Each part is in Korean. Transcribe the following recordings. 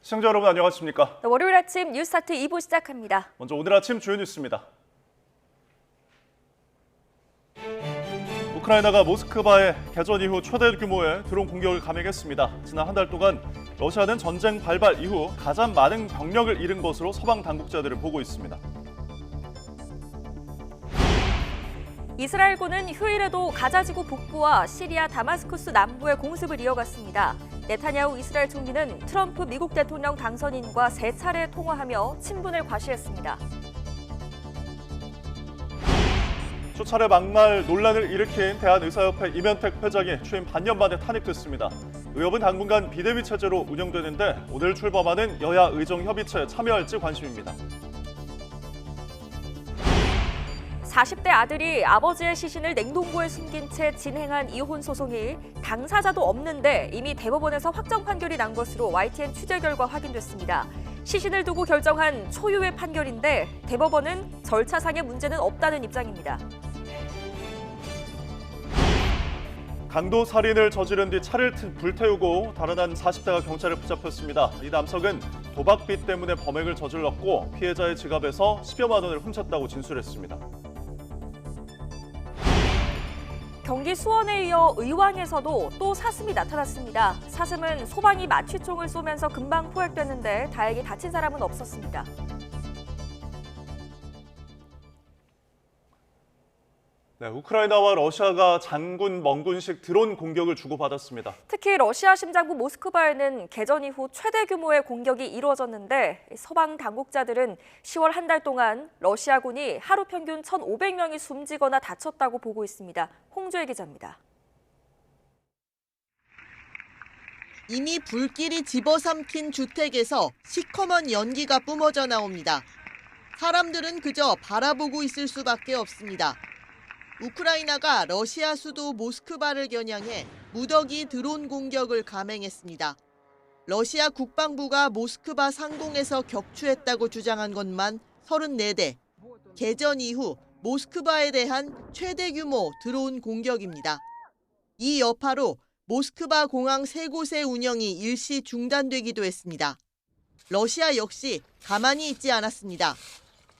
시청자 여러분 안녕하십니까? 월요일 아침 뉴스타트 2부 시작합니다. 먼저 오늘 아침 주요 뉴스입니다. 우크라이나가 모스크바에 개전 이후 최대 규모의 드론 공격을 감행했습니다. 지난 한 달 동안 러시아는 전쟁 발발 이후 가장 많은 병력을 잃은 것으로 서방 당국자들은 보고 있습니다. 이스라엘군은 휴일에도 가자지구 북부와 시리아 다마스쿠스 남부의 공습을 이어갔습니다. 네타냐후 이스라엘 총리는 트럼프 미국 대통령 당선인과 3차례 통화하며 친분을 과시했습니다. 수차례 막말 논란을 일으킨 대한의사협회 이면택 회장이 취임 반년 만에 탄핵됐습니다. 의협은 당분간 비대위 체제로 운영되는데 오늘 출범하는 여야 의정협의체에 참여할지 관심입니다. 40대 아들이 아버지의 시신을 냉동고에 숨긴 채 진행한 이혼 소송이 당사자도 없는데 이미 대법원에서 확정 판결이 난 것으로 YTN 취재 결과 확인됐습니다. 시신을 두고 결정한 초유의 판결인데 대법원은 절차상의 문제는 없다는 입장입니다. 강도 살인을 저지른 뒤 차를 불태우고 달아난 40대가 경찰에 붙잡혔습니다. 이 남성은 도박빚 때문에 범행을 저질렀고 피해자의 지갑에서 10여만 원을 훔쳤다고 진술했습니다. 경기 수원에 이어 의왕에서도 또 사슴이 나타났습니다. 사슴은 소방이 마취총을 쏘면서 금방 포획됐는데 다행히 다친 사람은 없었습니다. 네, 우크라이나와 러시아가 장군, 멍군식 드론 공격을 주고받았습니다. 특히 러시아 심장부 모스크바에는 개전 이후 최대 규모의 공격이 이루어졌는데 서방 당국자들은 10월 한 달 동안 러시아군이 하루 평균 1,500명이 숨지거나 다쳤다고 보고 있습니다. 홍주혜 기자입니다. 이미 불길이 집어삼킨 주택에서 시커먼 연기가 뿜어져 나옵니다. 사람들은 그저 바라보고 있을 수밖에 없습니다. 우크라이나가 러시아 수도 모스크바를 겨냥해 무더기 드론 공격을 감행했습니다. 러시아 국방부가 모스크바 상공에서 격추했다고 주장한 것만 34대. 개전 이후 모스크바에 대한 최대 규모 드론 공격입니다. 이 여파로 모스크바 공항 3곳의 운영이 일시 중단되기도 했습니다. 러시아 역시 가만히 있지 않았습니다.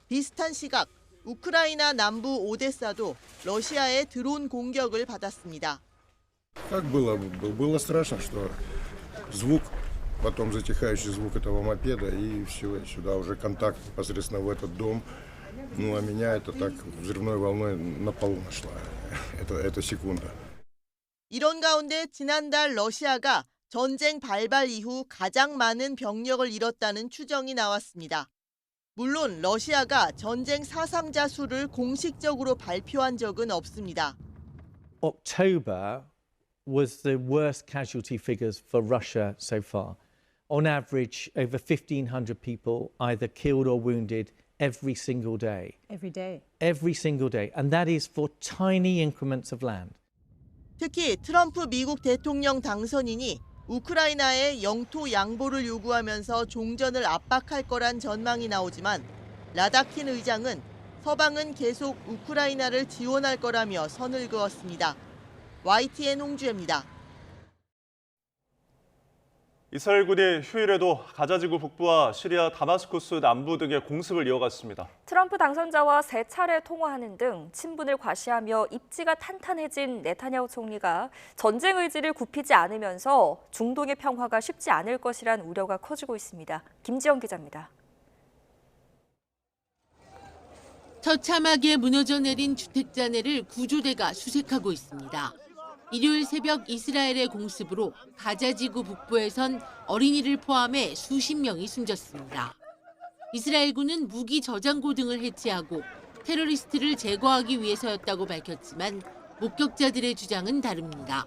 비슷한 시각 우크라이나 남부 오데사도 러시아의 드론 공격을 받았습니다. Как было страшно, что звук, потом затихающий звук этого мопеда и все, и сюда уже контакт непосредственно в этот дом. Ну а меня это так взрывной волной на полу нашла. Это секунда. 이런 가운데 지난달 러시아가 전쟁 발발 이후 가장 많은 병력을 잃었다는 추정이 나왔습니다. 물론 러시아가 전쟁 사상자 수를 공식적으로 발표한 적은 없습니다. October was the worst casualty figures for Russia so far. On average, over 1,500 people either killed or wounded every single day. Every day. Every single day. And that is for tiny increments of land. 특히 트럼프 미국 대통령 당선인이 우크라이나의 영토 양보를 요구하면서 종전을 압박할 거란 전망이 나오지만 라다킨 의장은 서방은 계속 우크라이나를 지원할 거라며 선을 그었습니다. YTN 홍주혜입니다. 이스라엘군이 휴일에도 가자지구 북부와 시리아 다마스쿠스 남부 등의 공습을 이어갔습니다. 트럼프 당선자와 3차례 통화하는 등 친분을 과시하며 입지가 탄탄해진 네타냐후 총리가 전쟁 의지를 굽히지 않으면서 중동의 평화가 쉽지 않을 것이란 우려가 커지고 있습니다. 김지영 기자입니다. 처참하게 무너져 내린 주택자네를 구조대가 수색하고 있습니다. 일요일 새벽 이스라엘의 공습으로 가자지구 북부에선 어린이를 포함해 수십 명이 숨졌습니다. 이스라엘군은 무기 저장고 등을 해체하고 테러리스트를 제거하기 위해서였다고 밝혔지만 목격자들의 주장은 다릅니다.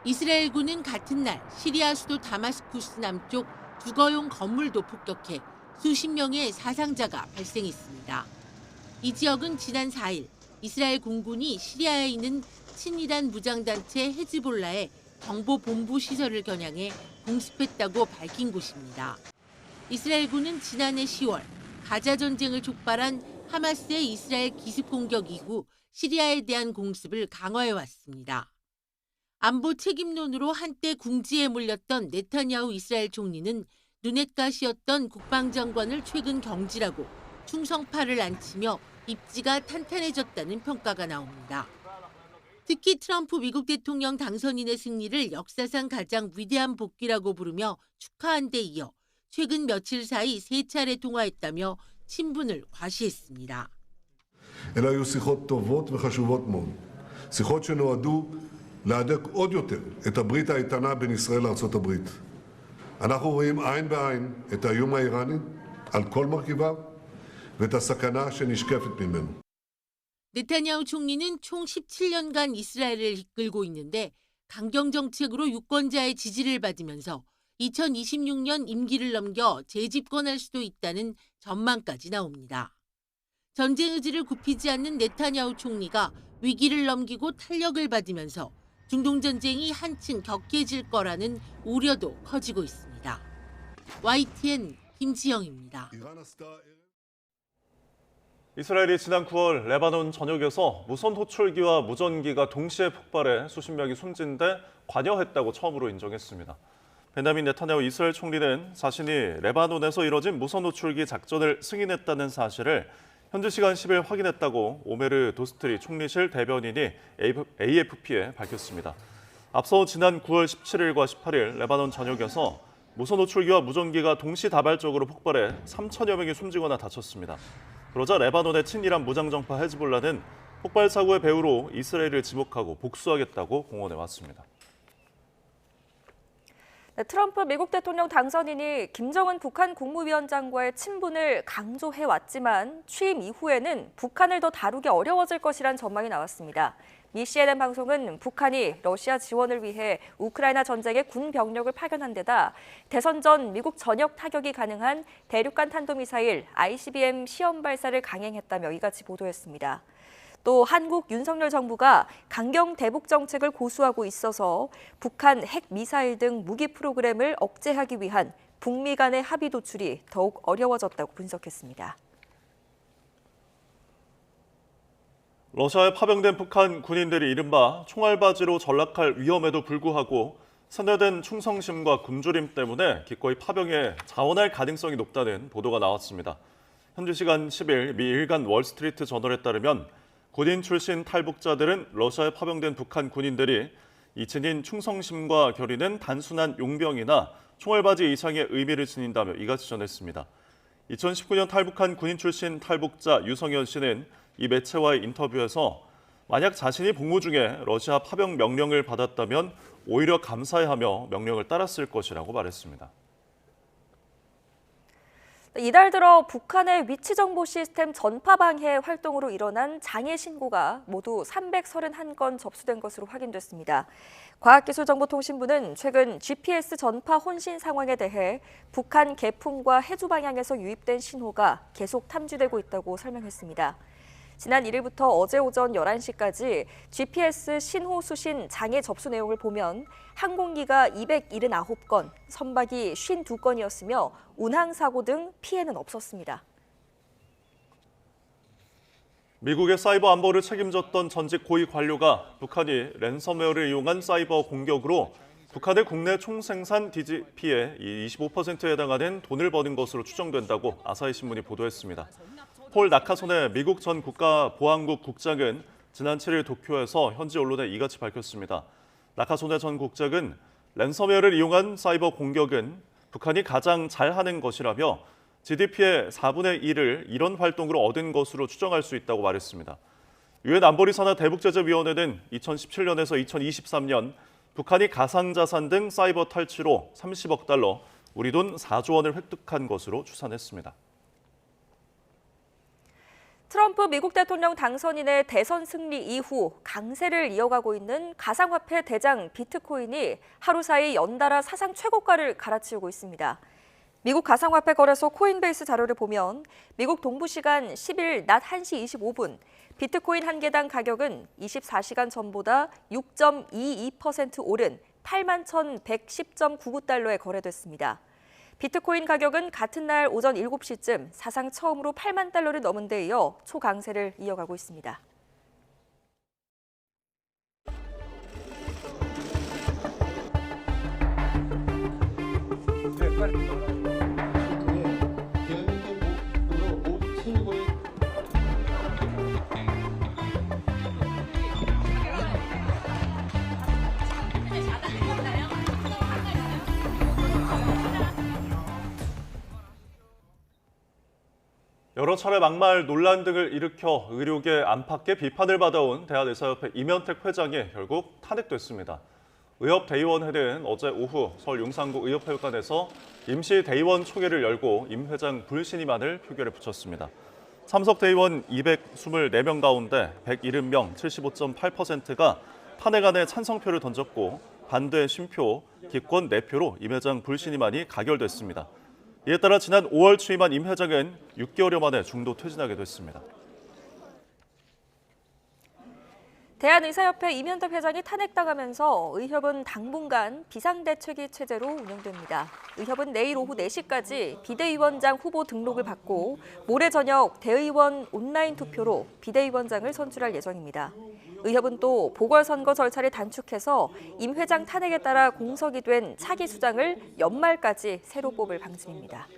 이스라엘군은 같은 날 시리아 수도 다마스쿠스 남쪽 주거용 건물도 폭격해 수십 명의 사상자가 발생했습니다. 이 지역은 지난 4일 이스라엘 공군이 시리아에 있는 친이란 무장단체 헤즈볼라의 정보본부 시설을 겨냥해 공습했다고 밝힌 곳입니다. 이스라엘군은 지난해 10월 가자 전쟁을 촉발한 하마스의 이스라엘 기습 공격 이후 시리아에 대한 공습을 강화해 왔습니다. 안보 책임론으로 한때 궁지에 몰렸던 네타냐후 이스라엘 총리는 눈엣가시였던 국방장관을 최근 경질하고 충성파를 안치며 입지가 탄탄해졌다는 평가가 나옵니다. 특히 트럼프 미국 대통령 당선인의 승리를 역사상 가장 위대한 복귀라고 부르며 축하한 데 이어 최근 며칠 사이 3차례 통화했다며 친분을 과시했습니다. אלה היו שיחות טובות וחשובות מאוד. שיחות שנועדו להדק עוד יותר את הברית האיתנה בין ישראל לארצות הברית. אנחנו רואים עין בעין את האיום האיראני על כל מרכיביו ואת הסכנה שנשקפת ממנו. 네타냐후 총리는 총 17년간 이스라엘을 이끌고 있는데 강경 정책으로 유권자의 지지를 받으면서 2026년 임기를 넘겨 재집권할 수도 있다는 전망까지 나옵니다. 전쟁 의지를 굽히지 않는 네타냐후 총리가 위기를 넘기고 탄력을 받으면서 중동 전쟁이 한층 격해질 거라는 우려도 커지고 있습니다. YTN 김지영입니다. 이스라엘이 지난 9월 레바논 전역에서 무선 호출기와 무전기가 동시에 폭발해 수십 명이 숨진 데 관여했다고 처음으로 인정했습니다. 베냐민 네타냐후 이스라엘 총리는 자신이 레바논에서 이뤄진 무선 호출기 작전을 승인했다는 사실을 현지 시간 10일 확인했다고 오메르 도스트리 총리실 대변인이 AFP에 밝혔습니다. 앞서 지난 9월 17일과 18일 레바논 전역에서 무선 호출기와 무전기가 동시다발적으로 폭발해 3천여 명이 숨지거나 다쳤습니다. 그러자 레바논의 친이란 무장정파 헤즈볼라는 폭발 사고의 배후로 이스라엘을 지목하고 복수하겠다고 공언해 왔습니다. 트럼프 미국 대통령 당선인이 김정은 북한 국무위원장과의 친분을 강조해왔지만 취임 이후에는 북한을 더 다루기 어려워질 것이란 전망이 나왔습니다. 미 CNN 방송은 북한이 러시아 지원을 위해 우크라이나 전쟁에 군 병력을 파견한 데다 대선 전 미국 전역 타격이 가능한 대륙간 탄도미사일 ICBM 시험 발사를 강행했다며 이같이 보도했습니다. 또 한국 윤석열 정부가 강경 대북 정책을 고수하고 있어서 북한 핵 미사일 등 무기 프로그램을 억제하기 위한 북미 간의 합의 도출이 더욱 어려워졌다고 분석했습니다. 러시아에 파병된 북한 군인들이 이른바 총알바지로 전락할 위험에도 불구하고 선회된 충성심과 굶주림 때문에 기꺼이 파병에 자원할 가능성이 높다는 보도가 나왔습니다. 현지 시간 10일 미 일간 월스트리트 저널에 따르면 군인 출신 탈북자들은 러시아에 파병된 북한 군인들이 이친인 충성심과 결의는 단순한 용병이나 총알바지 이상의 의미를 지닌다며 이같이 전했습니다. 2019년 탈북한 군인 출신 탈북자 유성현 씨는 이 매체와의 인터뷰에서 만약 자신이 복무 중에 러시아 파병 명령을 받았다면 오히려 감사해하며 명령을 따랐을 것이라고 말했습니다. 이달 들어 북한의 위치 정보 시스템 전파 방해 활동으로 일어난 장애 신고가 모두 331건 접수된 것으로 확인됐습니다. 과학기술정보통신부는 최근 GPS 전파 혼신 상황에 대해 북한 개풍과 해주 방향에서 유입된 신호가 계속 탐지되고 있다고 설명했습니다. 지난 1일부터 어제 오전 11시까지 GPS 신호 수신 장애 접수 내용을 보면 항공기가 279건, 선박이 52건이었으며 운항 사고 등 피해는 없었습니다. 미국의 사이버 안보를 책임졌던 전직 고위 관료가 북한이 랜섬웨어를 이용한 사이버 공격으로 북한의 국내 총생산 GDP의 25%에 해당하는 돈을 버는 것으로 추정된다고 아사히 신문이 보도했습니다. 폴 나카손의 미국 전 국가보안국 국장은 지난 7일 도쿄에서 현지 언론에 이같이 밝혔습니다. 나카손의 전 국장은 랜섬웨어를 이용한 사이버 공격은 북한이 가장 잘하는 것이라며 GDP의 4분의 1을 이런 활동으로 얻은 것으로 추정할 수 있다고 말했습니다. 유엔 안보리 산하 대북제재위원회는 2017년에서 2023년 북한이 가상자산 등 사이버 탈취로 30억 달러, 우리 돈 4조 원을 획득한 것으로 추산했습니다. 트럼프 미국 대통령 당선인의 대선 승리 이후 강세를 이어가고 있는 가상화폐 대장 비트코인이 하루 사이 연달아 사상 최고가를 갈아치우고 있습니다. 미국 가상화폐 거래소 코인베이스 자료를 보면 미국 동부 시간 10일 낮 1시 25분 비트코인 한 개당 가격은 24시간 전보다 6.22% 오른 81,110.99달러에 거래됐습니다. 비트코인 가격은 같은 날 오전 7시쯤 사상 처음으로 8만 달러를 넘은 데 이어 초강세를 이어가고 있습니다. 여러 차례 막말 논란 등을 일으켜 의료계 안팎의 비판을 받아온 대한의사협회 임현택 회장이 결국 탄핵됐습니다. 의협대의원회는 어제 오후 서울 용산구 의협회관에서 임시 대의원 총회를 열고 임 회장 불신임안을 표결에 붙였습니다. 참석 대의원 224명 가운데 170명 75.8%가 탄핵안에 찬성표를 던졌고 반대 쉼표, 기권 4표로 임 회장 불신임안이 가결됐습니다. 이에 따라 지난 5월 취임한 임 회장은 6개월여 만에 중도 퇴진하게 됐습니다. 대한의사협회 임현택 회장이 탄핵당하면서 의협은 당분간 비상대책위 체제로 운영됩니다. 의협은 내일 오후 4시까지 비대위원장 후보 등록을 받고 모레 저녁 대의원 온라인 투표로 비대위원장을 선출할 예정입니다. 의협은 또 보궐선거 절차를 단축해서 임 회장 탄핵에 따라 공석이 된 차기 수장을 연말까지 새로 뽑을 방침입니다.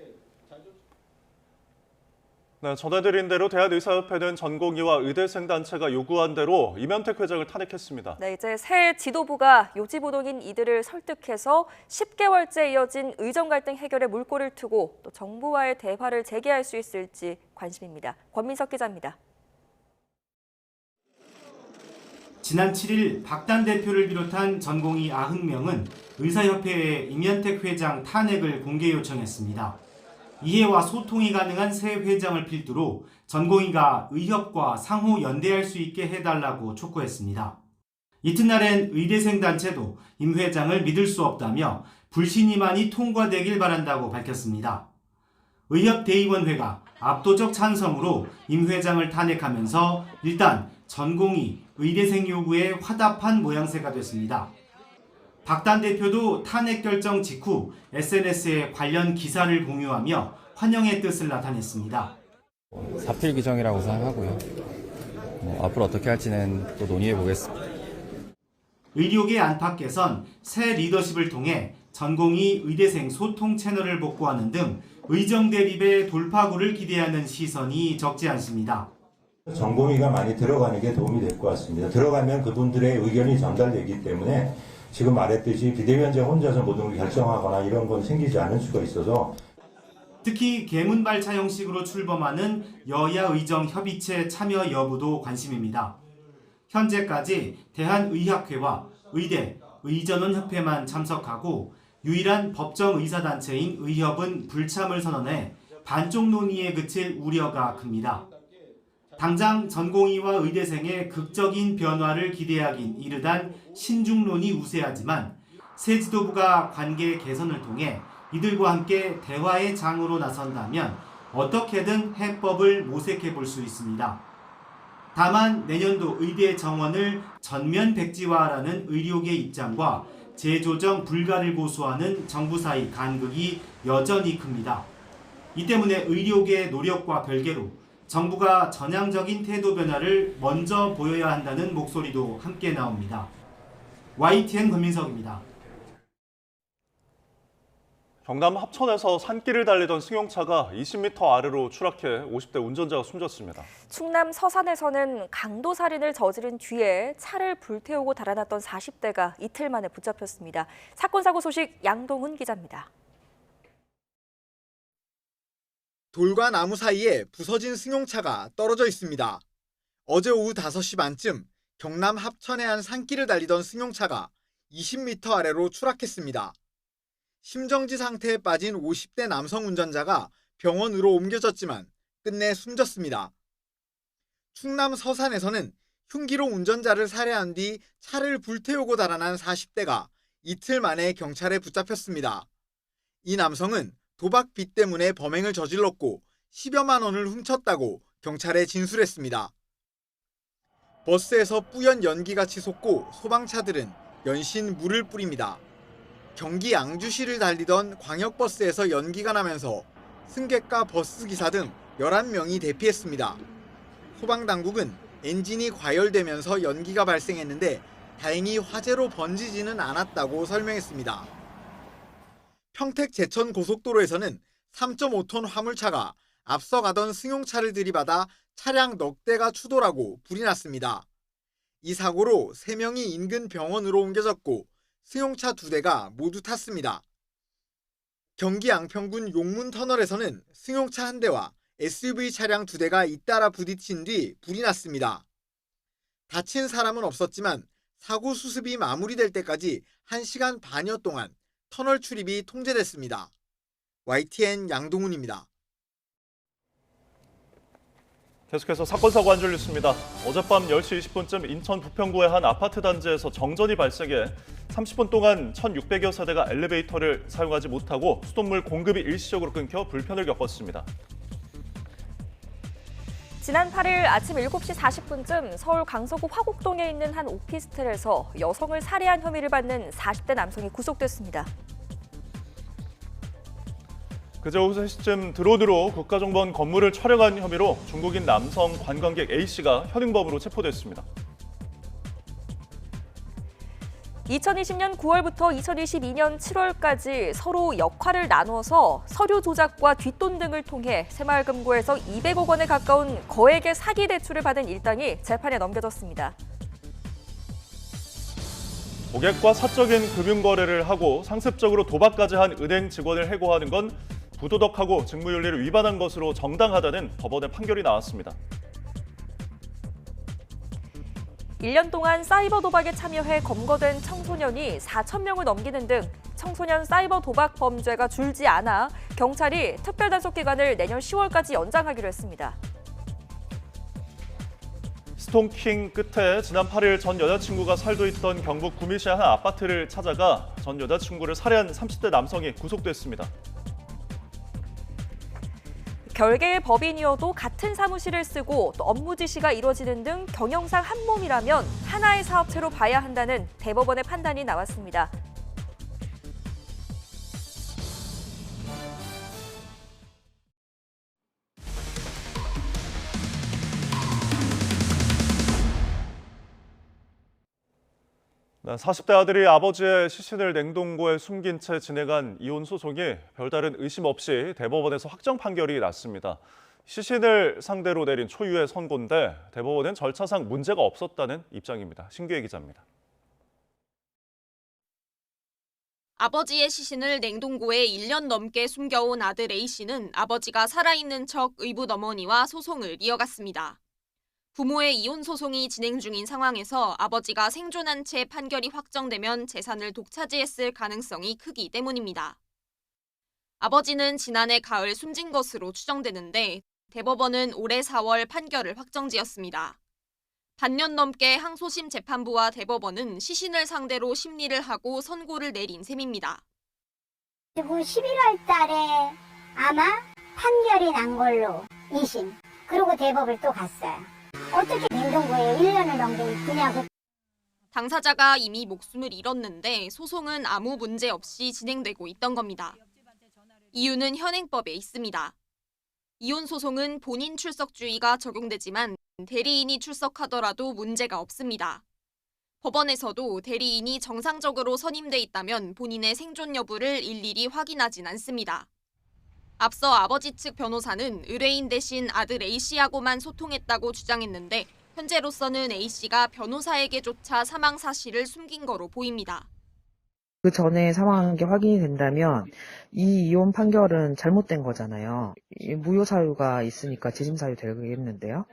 네, 전해드린 대로 대한의사협회는 전공의와 의대생 단체가 요구한 대로 임현택 회장을 탄핵했습니다. 네, 이제 새 지도부가 요지부동인 이들을 설득해서 10개월째 이어진 의정 갈등 해결에 물꼬를 트고 또 정부와의 대화를 재개할 수 있을지 관심입니다. 권민석 기자입니다. 지난 7일 박단 대표를 비롯한 전공의 90명은 의사협회에 임현택 회장 탄핵을 공개 요청했습니다. 이해와 소통이 가능한 새 회장을 필두로 전공의가 의협과 상호 연대할 수 있게 해달라고 촉구했습니다. 이튿날엔 의대생 단체도 임 회장을 믿을 수 없다며 불신임안이 통과되길 바란다고 밝혔습니다. 의협대의원회가 압도적 찬성으로 임 회장을 탄핵하면서 일단 전공의, 의대생 요구에 화답한 모양새가 됐습니다. 박단 대표도 탄핵 결정 직후 SNS에 관련 기사를 공유하며 환영의 뜻을 나타냈습니다. 사필 규정이라고 생각하고요. 앞으로 어떻게 할지는 또 논의해 보겠습니다. 의료계 안팎에선 새 리더십을 통해 전공의 의대생 소통 채널을 복구하는 등 의정 대립의 돌파구를 기대하는 시선이 적지 않습니다. 전공의가 많이 들어가는 게 도움이 될 것 같습니다. 들어가면 그분들의 의견이 전달되기 때문에 지금 말했듯이 비대위원장 혼자서 모든 걸 결정하거나 이런 건 생기지 않을 수가 있어서 특히 개문발차 형식으로 출범하는 여야 의정 협의체 참여 여부도 관심입니다. 현재까지 대한의학회와 의대, 의전원협회만 참석하고 유일한 법정 의사단체인 의협은 불참을 선언해 반쪽 논의에 그칠 우려가 큽니다. 당장 전공의와 의대생의 극적인 변화를 기대하긴 이르단 신중론이 우세하지만 새 지도부가 관계 개선을 통해 이들과 함께 대화의 장으로 나선다면 어떻게든 해법을 모색해 볼 수 있습니다. 다만 내년도 의대 정원을 전면 백지화하라는 의료계 입장과 재조정 불가를 고수하는 정부 사이 간극이 여전히 큽니다. 이 때문에 의료계의 노력과 별개로 정부가 전향적인 태도 변화를 먼저 보여야 한다는 목소리도 함께 나옵니다. YTN 권민석입니다. 경남 합천에서 산길을 달리던 승용차가 20m 아래로 추락해 50대 운전자가 숨졌습니다. 충남 서산에서는 강도살인을 저지른 뒤에 차를 불태우고 달아났던 40대가 이틀 만에 붙잡혔습니다. 사건 사고 소식 양동훈 기자입니다. 돌과 나무 사이에 부서진 승용차가 떨어져 있습니다. 어제 오후 5시 반쯤 경남 합천의 한 산길을 달리던 승용차가 20m 아래로 추락했습니다. 심정지 상태에 빠진 50대 남성 운전자가 병원으로 옮겨졌지만 끝내 숨졌습니다. 충남 서산에서는 흉기로 운전자를 살해한 뒤 차를 불태우고 달아난 40대가 이틀 만에 경찰에 붙잡혔습니다. 이 남성은 도박 빚 때문에 범행을 저질렀고 10여만 원을 훔쳤다고 경찰에 진술했습니다. 버스에서 뿌연 연기가 치솟고 소방차들은 연신 물을 뿌립니다. 경기 양주시를 달리던 광역버스에서 연기가 나면서 승객과 버스 기사 등 11명이 대피했습니다. 소방당국은 엔진이 과열되면서 연기가 발생했는데 다행히 화재로 번지지는 않았다고 설명했습니다. 평택 제천 고속도로에서는 3.5톤 화물차가 앞서 가던 승용차를 들이받아 차량 넉 대가 추돌하고 불이 났습니다. 이 사고로 3명이 인근 병원으로 옮겨졌고 승용차 2대가 모두 탔습니다. 경기 양평군 용문터널에서는 승용차 1대와 SUV 차량 2대가 잇따라 부딪힌 뒤 불이 났습니다. 다친 사람은 없었지만 사고 수습이 마무리될 때까지 1시간 반여 동안 터널 출입이 통제됐습니다. YTN 양동훈입니다. 계속해서 사건 사고 한 줄 뉴스입니다. 어젯밤 10시 20분쯤 인천 부평구의 한 아파트 단지에서 정전이 발생해 30분 동안 1,600여 세대가 엘리베이터를 사용하지 못하고 수돗물 공급이 일시적으로 끊겨 불편을 겪었습니다. 지난 8일 아침 7시 40분쯤 서울 강서구 화곡동에 있는 한 오피스텔에서 여성을 살해한 혐의를 받는 40대 남성이 구속됐습니다. 그제 오후 3시쯤 드론으로 국가정보원 건물을 촬영한 혐의로 중국인 남성 관광객 A씨가 현행범으로 체포됐습니다. 2020년 9월부터 2022년 7월까지 서로 역할을 나눠서 서류 조작과 뒷돈 등을 통해 새마을금고에서 200억 원에 가까운 거액의 사기 대출을 받은 일당이 재판에 넘겨졌습니다. 고객과 사적인 금융거래를 하고 상습적으로 도박까지 한 은행 직원을 해고하는 건 부도덕하고 직무윤리를 위반한 것으로 정당하다는 법원의 판결이 나왔습니다. 1년 동안 사이버 도박에 참여해 검거된 청소년이 4,000명을 넘기는 등 청소년 사이버 도박 범죄가 줄지 않아 경찰이 특별단속 기간을 내년 10월까지 연장하기로 했습니다. 스토킹 끝에 지난 8일 전 여자친구가 살고 있던 경북 구미시의 한 아파트를 찾아가 전 여자친구를 살해한 30대 남성이 구속됐습니다. 별개의 법인이어도 같은 사무실을 쓰고 또 업무 지시가 이루어지는 등 경영상 한 몸이라면 하나의 사업체로 봐야 한다는 대법원의 판단이 나왔습니다. 네, 40대 아들이 아버지의 시신을 냉동고에 숨긴 채 진행한 이혼 소송이 별다른 의심 없이 대법원에서 확정 판결이 났습니다. 시신을 상대로 내린 초유의 선고인데 대법원은 절차상 문제가 없었다는 입장입니다. 신규혜 기자입니다. 아버지의 시신을 냉동고에 1년 넘게 숨겨온 아들 A씨는 아버지가 살아있는 척 의붓 어머니와 소송을 이어갔습니다. 부모의 이혼 소송이 진행 중인 상황에서 아버지가 생존한 채 판결이 확정되면 재산을 독차지했을 가능성이 크기 때문입니다. 아버지는 지난해 가을 숨진 것으로 추정되는데 대법원은 올해 4월 판결을 확정지었습니다. 반년 넘게 항소심 재판부와 대법원은 시신을 상대로 심리를 하고 선고를 내린 셈입니다. 그리고 11월 달에 아마 판결이 난 걸로 2심. 그리고 대법을 또 갔어요. 어떻게 냉동고에 1년을 넘기냐고. 당사자가 이미 목숨을 잃었는데 소송은 아무 문제 없이 진행되고 있던 겁니다. 이유는 현행법에 있습니다. 이혼 소송은 본인 출석주의가 적용되지만 대리인이 출석하더라도 문제가 없습니다. 법원에서도 대리인이 정상적으로 선임돼 있다면 본인의 생존 여부를 일일이 확인하진 않습니다. 앞서 아버지 측 변호사는 의뢰인 대신 아들 A씨하고만 소통했다고 주장했는데 현재로서는 A씨가 변호사에게조차 사망 사실을 숨긴 거로 보입니다. 그 전에 사망한 게 확인이 된다면 이 이혼 판결은 잘못된 거잖아요. 무효 사유가 있으니까 재심 사유 되겠는데요.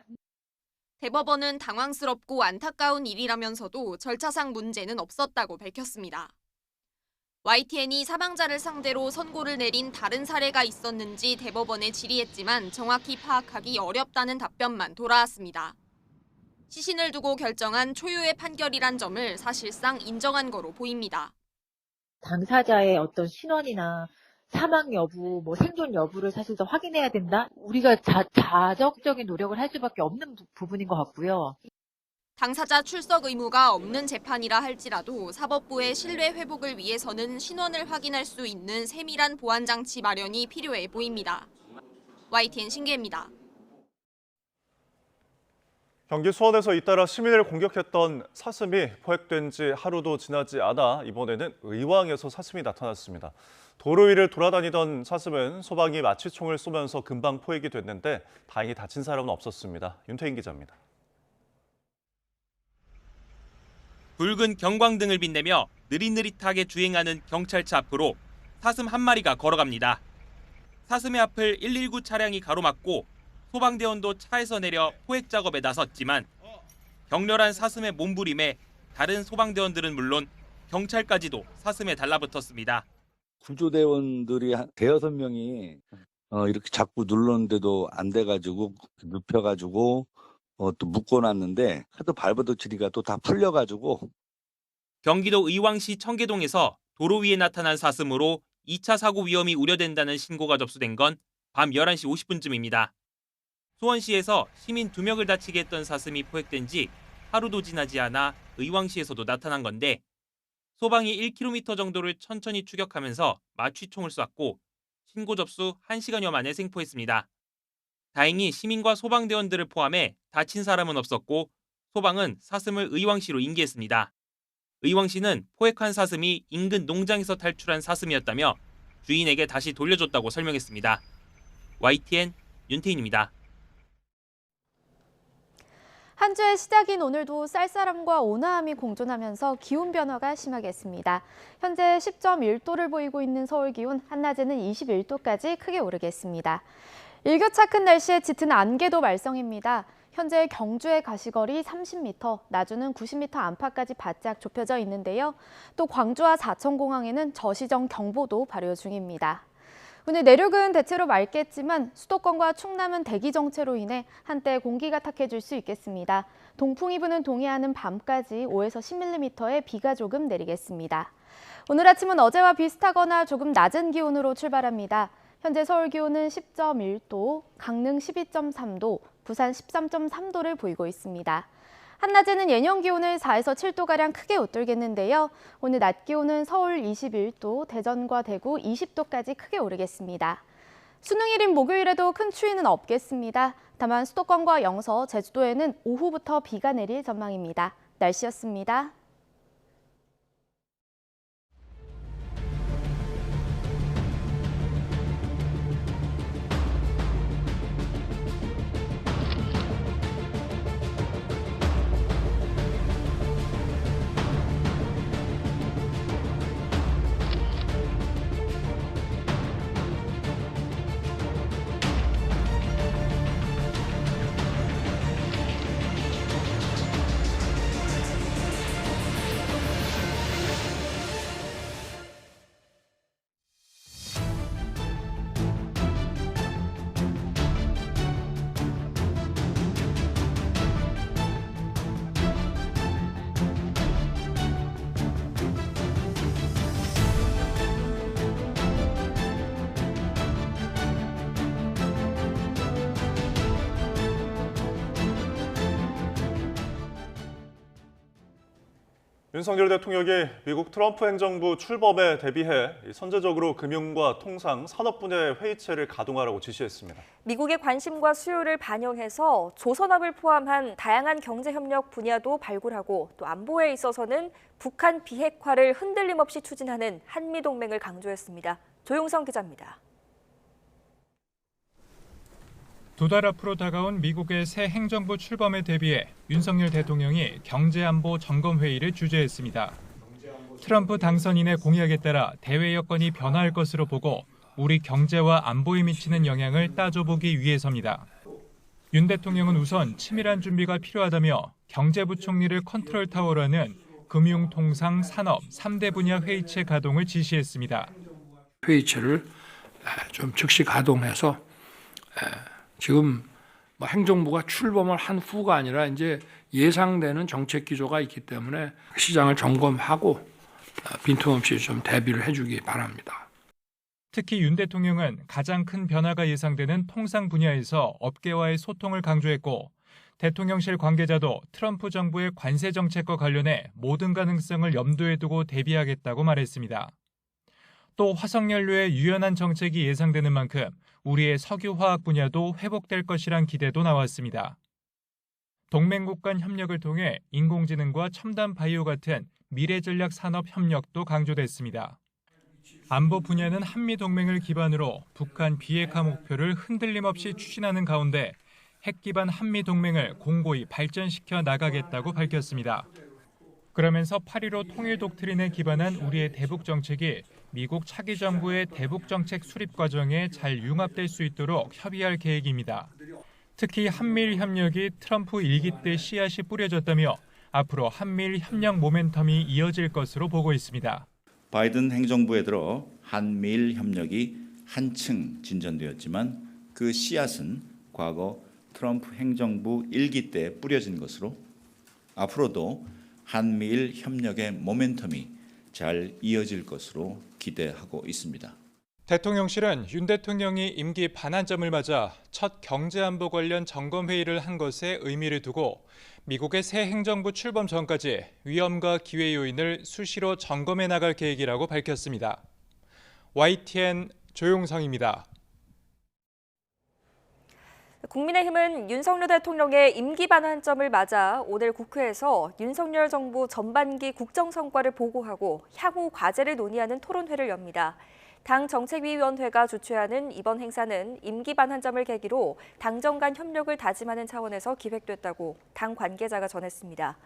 대법원은 당황스럽고 안타까운 일이라면서도 절차상 문제는 없었다고 밝혔습니다. YTN이 사망자를 상대로 선고를 내린 다른 사례가 있었는지 대법원에 질의했지만 정확히 파악하기 어렵다는 답변만 돌아왔습니다. 시신을 두고 결정한 초유의 판결이란 점을 사실상 인정한 거로 보입니다. 당사자의 어떤 신원이나 사망 여부, 생존 여부를 사실 더 확인해야 된다? 우리가 자적적인 노력을 할 수밖에 없는 부분인 것 같고요. 당사자 출석 의무가 없는 재판이라 할지라도 사법부의 신뢰 회복을 위해서는 신원을 확인할 수 있는 세밀한 보안 장치 마련이 필요해 보입니다. YTN 신기혜입니다. 경기 수원에서 잇따라 시민을 공격했던 사슴이 포획된 지 하루도 지나지 않아 이번에는 의왕에서 사슴이 나타났습니다. 도로 위를 돌아다니던 사슴은 소방이 마취총을 쏘면서 금방 포획이 됐는데 다행히 다친 사람은 없었습니다. 윤태인 기자입니다. 붉은 경광등을 빛내며 느릿느릿하게 주행하는 경찰차 앞으로 사슴 한 마리가 걸어갑니다. 사슴의 앞을 119 차량이 가로막고 소방대원도 차에서 내려 포획 작업에 나섰지만 격렬한 사슴의 몸부림에 다른 소방대원들은 물론 경찰까지도 사슴에 달라붙었습니다. 구조대원들이 한 대여섯 명이 이렇게 자꾸 눌렀는데도 안 돼가지고 눕혀가지고 또 묶어놨는데 하도 밟아도 지리가 또 다 풀려가지고. 경기도 의왕시 청계동에서 도로 위에 나타난 사슴으로 2차 사고 위험이 우려된다는 신고가 접수된 건 밤 11시 50분쯤입니다. 수원시에서 시민 2명을 다치게 했던 사슴이 포획된 지 하루도 지나지 않아 의왕시에서도 나타난 건데 소방이 1km 정도를 천천히 추격하면서 마취총을 쐈고 신고 접수 1시간여 만에 생포했습니다. 다행히 시민과 소방대원들을 포함해 다친 사람은 없었고 소방은 사슴을 의왕시로 인계했습니다. 의왕시는 포획한 사슴이 인근 농장에서 탈출한 사슴이었다며 주인에게 다시 돌려줬다고 설명했습니다. YTN 윤태인입니다. 한 주의 시작인 오늘도 쌀쌀함과 온화함이 공존하면서 기온 변화가 심하겠습니다. 현재 10.1도를 보이고 있는 서울 기온, 한낮에는 21도까지 크게 오르겠습니다. 일교차 큰 날씨에 짙은 안개도 말썽입니다. 현재 경주의 가시거리 30m, 나주는 90m 안팎까지 바짝 좁혀져 있는데요. 또 광주와 사천공항에는 저시정 경보도 발효 중입니다. 오늘 내륙은 대체로 맑겠지만 수도권과 충남은 대기 정체로 인해 한때 공기가 탁해질 수 있겠습니다. 동풍이 부는 동해안은 밤까지 5에서 10mm의 비가 조금 내리겠습니다. 오늘 아침은 어제와 비슷하거나 조금 낮은 기온으로 출발합니다. 현재 서울 기온은 10.1도, 강릉 12.3도, 부산 13.3도를 보이고 있습니다. 한낮에는 예년 기온을 4에서 7도가량 크게 웃돌겠는데요. 오늘 낮 기온은 서울 21도, 대전과 대구 20도까지 크게 오르겠습니다. 수능일인 목요일에도 큰 추위는 없겠습니다. 다만 수도권과 영서, 제주도에는 오후부터 비가 내릴 전망입니다. 날씨였습니다. 윤석열 대통령이 미국 트럼프 행정부 출범에 대비해 선제적으로 금융과 통상, 산업 분야의 회의체를 가동하라고 지시했습니다. 미국의 관심과 수요를 반영해서 조선업을 포함한 다양한 경제협력 분야도 발굴하고 또 안보에 있어서는 북한 비핵화를 흔들림 없이 추진하는 한미동맹을 강조했습니다. 조용성 기자입니다. 두 달 앞으로 다가온 미국의 새 행정부 출범에 대비해 윤석열 대통령이 경제안보 점검회의를 주재했습니다. 트럼프 당선인의 공약에 따라 대외 여건이 변화할 것으로 보고 우리 경제와 안보에 미치는 영향을 따져보기 위해서입니다. 윤 대통령은 우선 치밀한 준비가 필요하다며 경제부총리를 컨트롤타워로 하는 금융, 통상, 산업 3대 분야 회의체 가동을 지시했습니다. 회의체를 좀 즉시 가동해서 지금 행정부가 출범을 한 후가 아니라 이제 예상되는 정책 기조가 있기 때문에 시장을 점검하고 빈틈없이 좀 대비를 해주기 바랍니다. 특히 윤 대통령은 가장 큰 변화가 예상되는 통상 분야에서 업계와의 소통을 강조했고 대통령실 관계자도 트럼프 정부의 관세 정책과 관련해 모든 가능성을 염두에 두고 대비하겠다고 말했습니다. 또 화석연료의 유연한 정책이 예상되는 만큼 우리의 석유화학 분야도 회복될 것이란 기대도 나왔습니다. 동맹국 간 협력을 통해 인공지능과 첨단 바이오 같은 미래전략 산업 협력도 강조됐습니다. 안보 분야는 한미동맹을 기반으로 북한 비핵화 목표를 흔들림 없이 추진하는 가운데 핵 기반 한미동맹을 공고히 발전시켜 나가겠다고 밝혔습니다. 그러면서 8.15 통일 독트린에 기반한 우리의 대북 정책이 미국 차기 정부의 대북 정책 수립 과정에 잘 융합될 수 있도록 협의할 계획입니다. 특히 한미일 협력이 트럼프 일기 때 씨앗이 뿌려졌다며 앞으로 한미일 협력 모멘텀이 이어질 것으로 보고 있습니다. 바이든 행정부에 들어 한미일 협력이 한층 진전되었지만 그 씨앗은 과거 트럼프 행정부 일기 때 뿌려진 것으로 앞으로도 한미일 협력의 모멘텀이 잘 이어질 것으로 기대하고 있습니다. 대통령실은 윤 대통령이 임기 반환점을 맞아 첫 경제안보 관련 점검회의를 한 것에 의미를 두고 미국의 새 행정부 출범 전까지 위험과 기회 요인을 수시로 점검해 나갈 계획이라고 밝혔습니다. YTN 조용성입니다. 국민의힘은 윤석열 대통령의 임기 반환점을 맞아 오늘 국회에서 윤석열 정부 전반기 국정성과를 보고하고 향후 과제를 논의하는 토론회를 엽니다. 당 정책위원회가 주최하는 이번 행사는 임기 반환점을 계기로 당정 간 협력을 다짐하는 차원에서 기획됐다고 당 관계자가 전했습니다.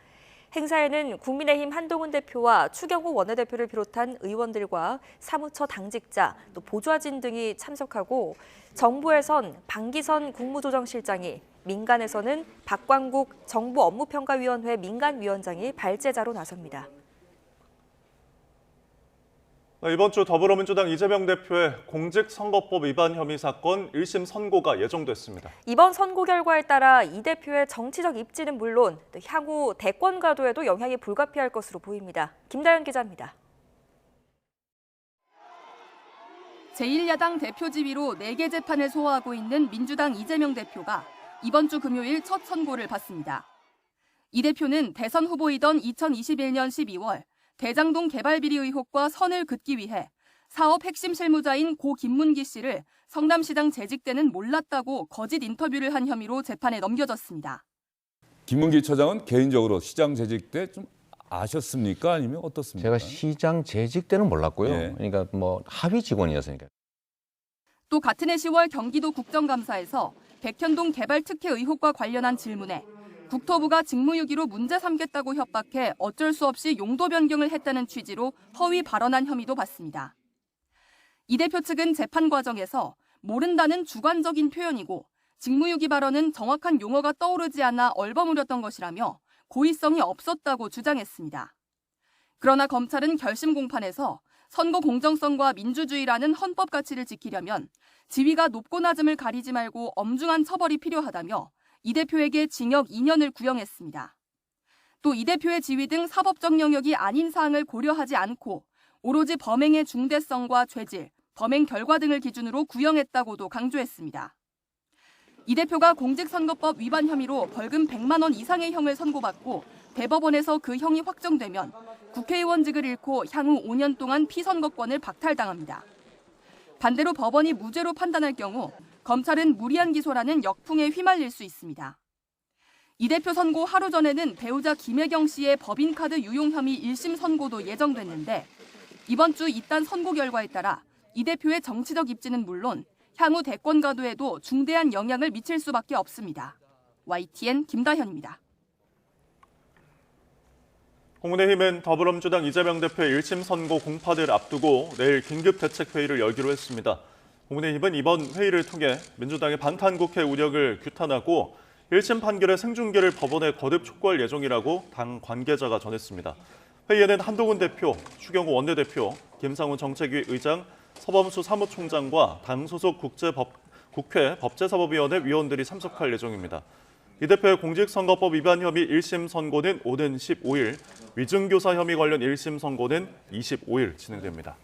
행사에는 국민의힘 한동훈 대표와 추경호 원내대표를 비롯한 의원들과 사무처 당직자, 또 보좌진 등이 참석하고 정부에선 방기선 국무조정실장이, 민간에서는 박광국 정부 업무평가위원회 민간위원장이 발제자로 나섭니다. 이번 주 더불어민주당 이재명 대표의 공직선거법 위반 혐의 사건 1심 선고가 예정됐습니다. 이번 선고 결과에 따라 이 대표의 정치적 입지는 물론 또 향후 대권 가도에도 영향이 불가피할 것으로 보입니다. 김다연 기자입니다. 제1야당 대표 지위로 4개 재판을 소화하고 있는 민주당 이재명 대표가 이번 주 금요일 첫 선고를 받습니다. 이 대표는 대선 후보이던 2021년 12월 대장동 개발 비리 의혹과 선을 긋기 위해 사업 핵심 실무자인 고 김문기 씨를 성남시장 재직 때는 몰랐다고 거짓 인터뷰를 한 혐의로 재판에 넘겨졌습니다. 김문기 처장은 개인적으로 시장 재직 때 좀 아셨습니까? 아니면 어떻습니까? 제가 시장 재직 때는 몰랐고요. 예. 그러니까 뭐 하위 직원이었으니까. 또 같은 해 10월 경기도 국정감사에서 백현동 개발 특혜 의혹과 관련한 질문에 국토부가 직무유기로 문제 삼겠다고 협박해 어쩔 수 없이 용도 변경을 했다는 취지로 허위 발언한 혐의도 받습니다. 이 대표 측은 재판 과정에서 모른다는 주관적인 표현이고 직무유기 발언은 정확한 용어가 떠오르지 않아 얼버무렸던 것이라며 고의성이 없었다고 주장했습니다. 그러나 검찰은 결심 공판에서 선거 공정성과 민주주의라는 헌법 가치를 지키려면 지위가 높고 낮음을 가리지 말고 엄중한 처벌이 필요하다며 이 대표에게 징역 2년을 구형했습니다. 또 이 대표의 지위 등 사법적 영역이 아닌 사항을 고려하지 않고 오로지 범행의 중대성과 죄질, 범행 결과 등을 기준으로 구형했다고도 강조했습니다. 이 대표가 공직선거법 위반 혐의로 벌금 100만 원 이상의 형을 선고받고 대법원에서 그 형이 확정되면 국회의원직을 잃고 향후 5년 동안 피선거권을 박탈당합니다. 반대로 법원이 무죄로 판단할 경우 검찰은 무리한 기소라는 역풍에 휘말릴 수 있습니다. 이 대표 선고 하루 전에는 배우자 김혜경 씨의 법인카드 유용 혐의 1심 선고도 예정됐는데 이번 주 이딴 선고 결과에 따라 이 대표의 정치적 입지는 물론 향후 대권 가도에도 중대한 영향을 미칠 수밖에 없습니다. YTN 김다현입니다. 국민의힘은 더불어민주당 이재명 대표의 1심 선고 공판을 앞두고 내일 긴급대책회의를 열기로 했습니다. 국민의힘은 이번 회의를 통해 민주당의 방탄국회 우려를 규탄하고 1심 판결의 생중계를 법원에 거듭 촉구할 예정이라고 당 관계자가 전했습니다. 회의에는 한동훈 대표, 추경호 원내대표, 김상훈 정책위 의장, 서범수 사무총장과 당 소속 국회 법제사법위원회 위원들이 참석할 예정입니다. 이 대표의 공직선거법 위반 혐의 1심 선고는 오는 15일, 위증교사 혐의 관련 1심 선고는 25일 진행됩니다.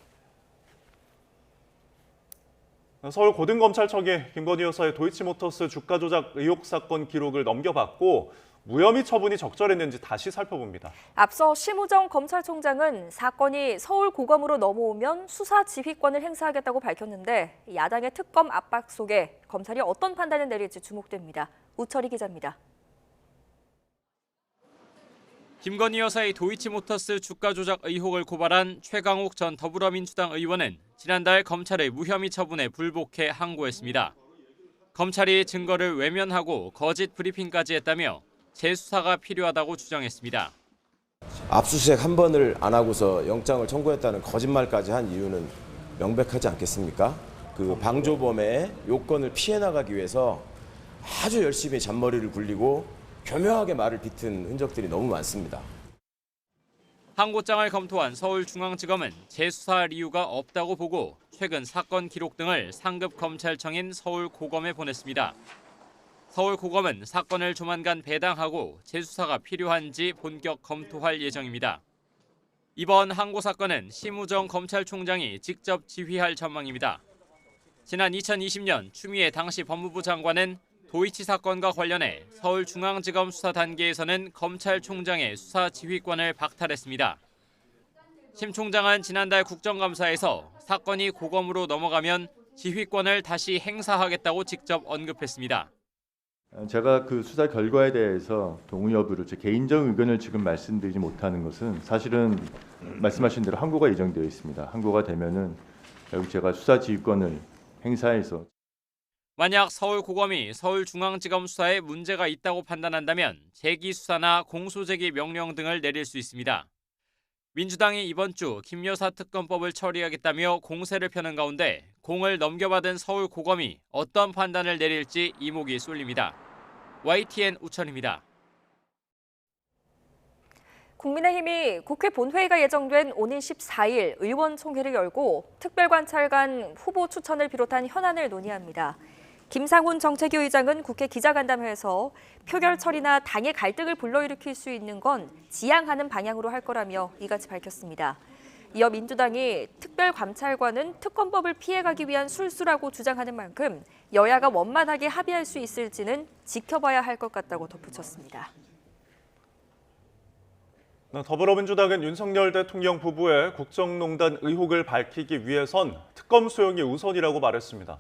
서울고등검찰청이 김건희 여사의 도이치모터스 주가 조작 의혹 사건 기록을 넘겨받고 무혐의 처분이 적절했는지 다시 살펴봅니다. 앞서 심우정 검찰총장은 사건이 서울고검으로 넘어오면 수사 지휘권을 행사하겠다고 밝혔는데 야당의 특검 압박 속에 검찰이 어떤 판단을 내릴지 주목됩니다. 우철희 기자입니다. 김건희 여사의 도이치모터스 주가 조작 의혹을 고발한 최강욱 전 더불어민주당 의원은 지난달 검찰의 무혐의 처분에 불복해 항고했습니다. 검찰이 증거를 외면하고 거짓 브리핑까지 했다며 재수사가 필요하다고 주장했습니다. 압수수색 한 번을 안 하고서 영장을 청구했다는 거짓말까지 한 이유는 명백하지 않겠습니까? 그 방조범의 요건을 피해 나가기 위해서 아주 열심히 잔머리를 굴리고 교묘하게 말을 비튼 흔적들이 너무 많습니다. 항고장을 검토한 서울중앙지검은 재수사할 이유가 없다고 보고 최근 사건 기록 등을 상급 검찰청인 서울고검에 보냈습니다. 서울고검은 사건을 조만간 배당하고 재수사가 필요한지 본격 검토할 예정입니다. 이번 항고 사건은 심우정 검찰총장이 직접 지휘할 전망입니다. 지난 2020년 추미애 당시 법무부 장관은 도이치 사건과 관련해 서울중앙지검 수사 단계에서는 검찰총장의 수사 지휘권을 박탈했습니다. 심 총장은 지난달 국정감사에서 사건이 고검으로 넘어가면 지휘권을 다시 행사하겠다고 직접 언급했습니다. 제가 그 수사 결과에 대해서 동의 여부를 제 개인적 의견을 지금 말씀드리지 못하는 것은 사실은 말씀하신 대로 항고가 예정되어 있습니다. 항고가 되면은 결국 제가 수사 지휘권을 행사해서 만약 서울고검이 서울중앙지검 수사에 문제가 있다고 판단한다면 재기 수사나 공소제기 명령 등을 내릴 수 있습니다. 민주당이 이번 주 김 여사 특검법을 처리하겠다며 공세를 펴는 가운데 공을 넘겨받은 서울고검이 어떤 판단을 내릴지 이목이 쏠립니다. YTN 우천입니다. 국민의힘이 국회 본회의가 예정된 오는 14일 의원총회를 열고 특별관찰관 후보 추천을 비롯한 현안을 논의합니다. 김상훈 정책위 의장은 국회 기자간담회에서 표결 처리나 당의 갈등을 불러일으킬 수 있는 건 지양하는 방향으로 할 거라며 이같이 밝혔습니다. 이어 민주당이 특별감찰관은 특검법을 피해가기 위한 술수라고 주장하는 만큼 여야가 원만하게 합의할 수 있을지는 지켜봐야 할 것 같다고 덧붙였습니다. 더불어민주당은 윤석열 대통령 부부의 국정농단 의혹을 밝히기 위해선 특검 수용이 우선이라고 말했습니다.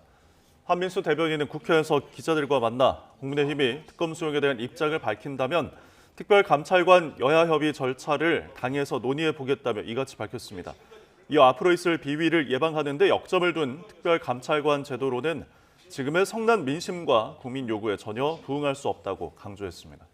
한민수 대변인은 국회에서 기자들과 만나 국민의힘이 특검 수용에 대한 입장을 밝힌다면 특별감찰관 여야 협의 절차를 당에서 논의해보겠다며 이같이 밝혔습니다. 이어 앞으로 있을 비위를 예방하는 데 역점을 둔 특별감찰관 제도로는 지금의 성난 민심과 국민 요구에 전혀 부응할 수 없다고 강조했습니다.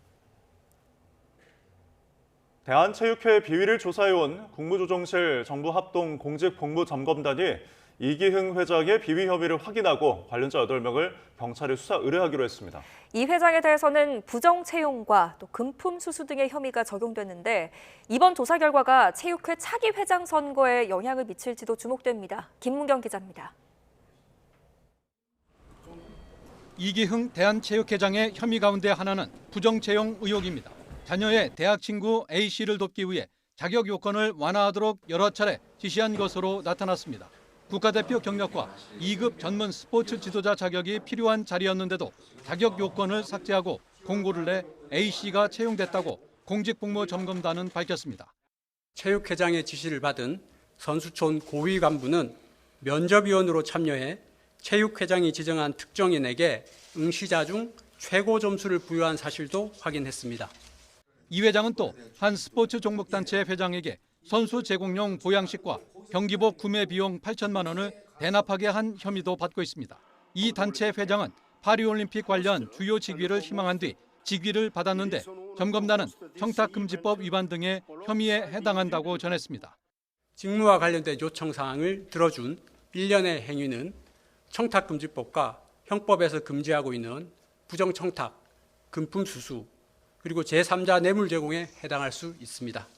대한체육회 비위를 조사해온 국무조정실 정부합동공직복무점검단이 이기흥 회장의 비위 혐의를 확인하고 관련자 8명을 경찰에 수사 의뢰하기로 했습니다. 이 회장에 대해서는 부정 채용과 또 금품 수수 등의 혐의가 적용됐는데 이번 조사 결과가 체육회 차기 회장 선거에 영향을 미칠지도 주목됩니다. 김문경 기자입니다. 이기흥 대한체육회장의 혐의 가운데 하나는 부정 채용 의혹입니다. 자녀의 대학 친구 A씨를 돕기 위해 자격 요건을 완화하도록 여러 차례 지시한 것으로 나타났습니다. 국가대표 경력과 2급 전문 스포츠 지도자 자격이 필요한 자리였는데도 자격 요건을 삭제하고 공고를 내 A씨가 채용됐다고 공직복무점검단은 밝혔습니다. 체육회장의 지시를 받은 선수촌 고위 간부는 면접위원으로 참여해 체육회장이 지정한 특정인에게 응시자 중 최고 점수를 부여한 사실도 확인했습니다. 이 회장은 또 한 스포츠 종목단체 회장에게 선수 제공용 보양식과 경기복 구매 비용 8천만 원을 대납하게 한 혐의도 받고 있습니다. 이 단체 회장은 파리올림픽 관련 주요 직위를 희망한 뒤 직위를 받았는데 점검단은 청탁금지법 위반 등의 혐의에 해당한다고 전했습니다. 직무와 관련된 요청 사항을 들어준 일련의 행위는 청탁금지법과 형법에서 금지하고 있는 부정청탁, 금품수수, 그리고 제3자 뇌물 제공에 해당할 수 있습니다.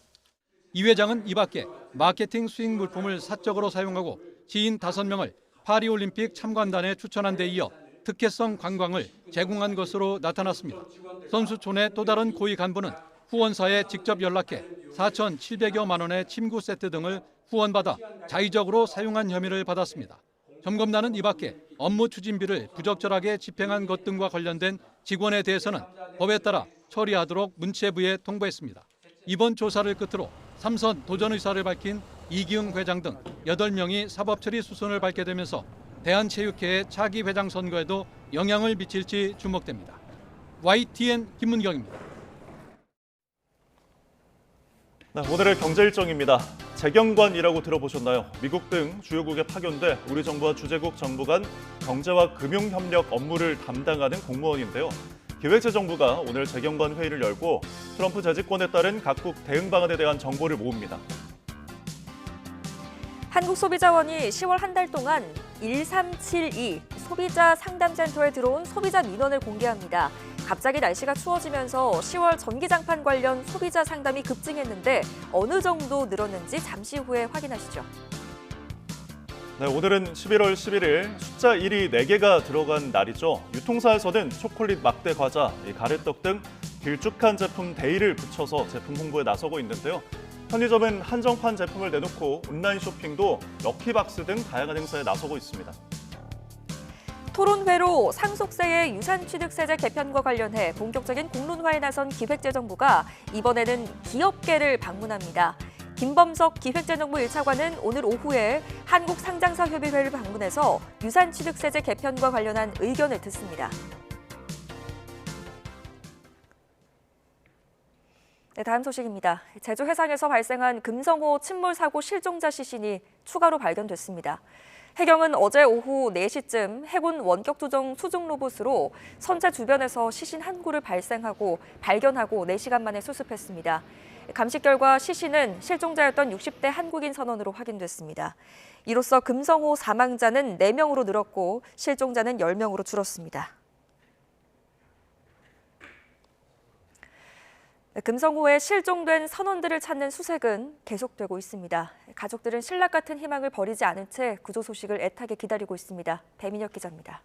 이 회장은 이 밖에 마케팅 수익 물품을 사적으로 사용하고 지인 5명을 파리올림픽 참관단에 추천한 데 이어 특혜성 관광을 제공한 것으로 나타났습니다. 선수촌의 또 다른 고위 간부는 후원사에 직접 연락해 4,700여만 원의 침구 세트 등을 후원받아 자의적으로 사용한 혐의를 받았습니다. 점검단은 이 밖에 업무 추진비를 부적절하게 집행한 것 등과 관련된 직원에 대해서는 법에 따라 처리하도록 문체부에 통보했습니다. 이번 조사를 끝으로 3선 도전 의사를 밝힌 이기흥 회장 등 8명이 사법처리 수순을 밟게 되면서 대한체육회의 차기 회장 선거에도 영향을 미칠지 주목됩니다. YTN 김문경입니다. 네, 오늘의 경제 일정입니다. 재경관이라고 들어보셨나요? 미국 등 주요국에 파견돼 우리 정부와 주재국 정부 간 경제와 금융협력 업무를 담당하는 공무원인데요. 기획재정부가 오늘 재경관 회의를 열고 트럼프 재집권에 따른 각국 대응 방안에 대한 정보를 모읍니다. 한국소비자원이 10월 한 달 동안 1372 소비자 상담센터에 들어온 소비자 민원을 공개합니다. 갑자기 날씨가 추워지면서 10월 전기장판 관련 소비자 상담이 급증했는데 어느 정도 늘었는지 잠시 후에 확인하시죠. 네, 오늘은 11월 11일 숫자 1이 4개가 들어간 날이죠. 유통사에서는 초콜릿, 막대 과자, 가래떡 등 길쭉한 제품 데이를 붙여서 제품 홍보에 나서고 있는데요. 편의점은 한정판 제품을 내놓고 온라인 쇼핑도 럭키박스 등 다양한 행사에 나서고 있습니다. 토론회로 상속세의 유산취득세제 개편과 관련해 본격적인 공론화에 나선 기획재정부가 이번에는 기업계를 방문합니다. 김범석 기획재정부 1차관은 오늘 오후에 한국상장사협의회를 방문해서 유산취득세제 개편과 관련한 의견을 듣습니다. 네, 다음 소식입니다. 제주 해상에서 발생한 금성호 침몰 사고 실종자 시신이 추가로 발견됐습니다. 해경은 어제 오후 4시쯤 해군 원격조정 수중 로봇으로 선체 주변에서 시신 한 구를 발견하고 4시간 만에 수습했습니다. 감식 결과 시신은 실종자였던 60대 한국인 선원으로 확인됐습니다. 이로써 금성호 사망자는 4명으로 늘었고 실종자는 10명으로 줄었습니다. 금성호에 실종된 선원들을 찾는 수색은 계속되고 있습니다. 가족들은 신락 같은 희망을 버리지 않은 채 구조 소식을 애타게 기다리고 있습니다. 배민혁 기자입니다.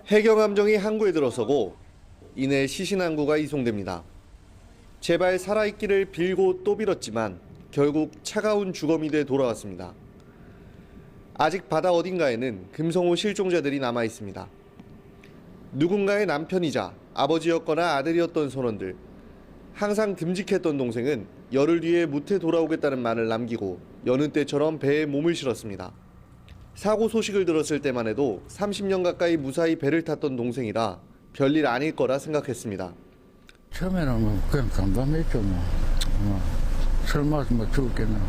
해경함정이 항구에 들어서고 이내 시신 한 구가 이송됩니다. 제발 살아있기를 빌고 또 빌었지만 결국 차가운 주검이 돼 돌아왔습니다. 아직 바다 어딘가에는 금성호 실종자들이 남아 있습니다. 누군가의 남편이자 아버지였거나 아들이었던 선원들, 항상 듬직했던 동생은 열흘 뒤에 무태 돌아오겠다는 말을 남기고 여느 때처럼 배에 몸을 실었습니다. 사고 소식을 들었을 때만 해도 30년 가까이 무사히 배를 탔던 동생이라 별일 아닐 거라 생각했습니다. 처음에는 그냥 담담했죠. 설마 죽었겠나.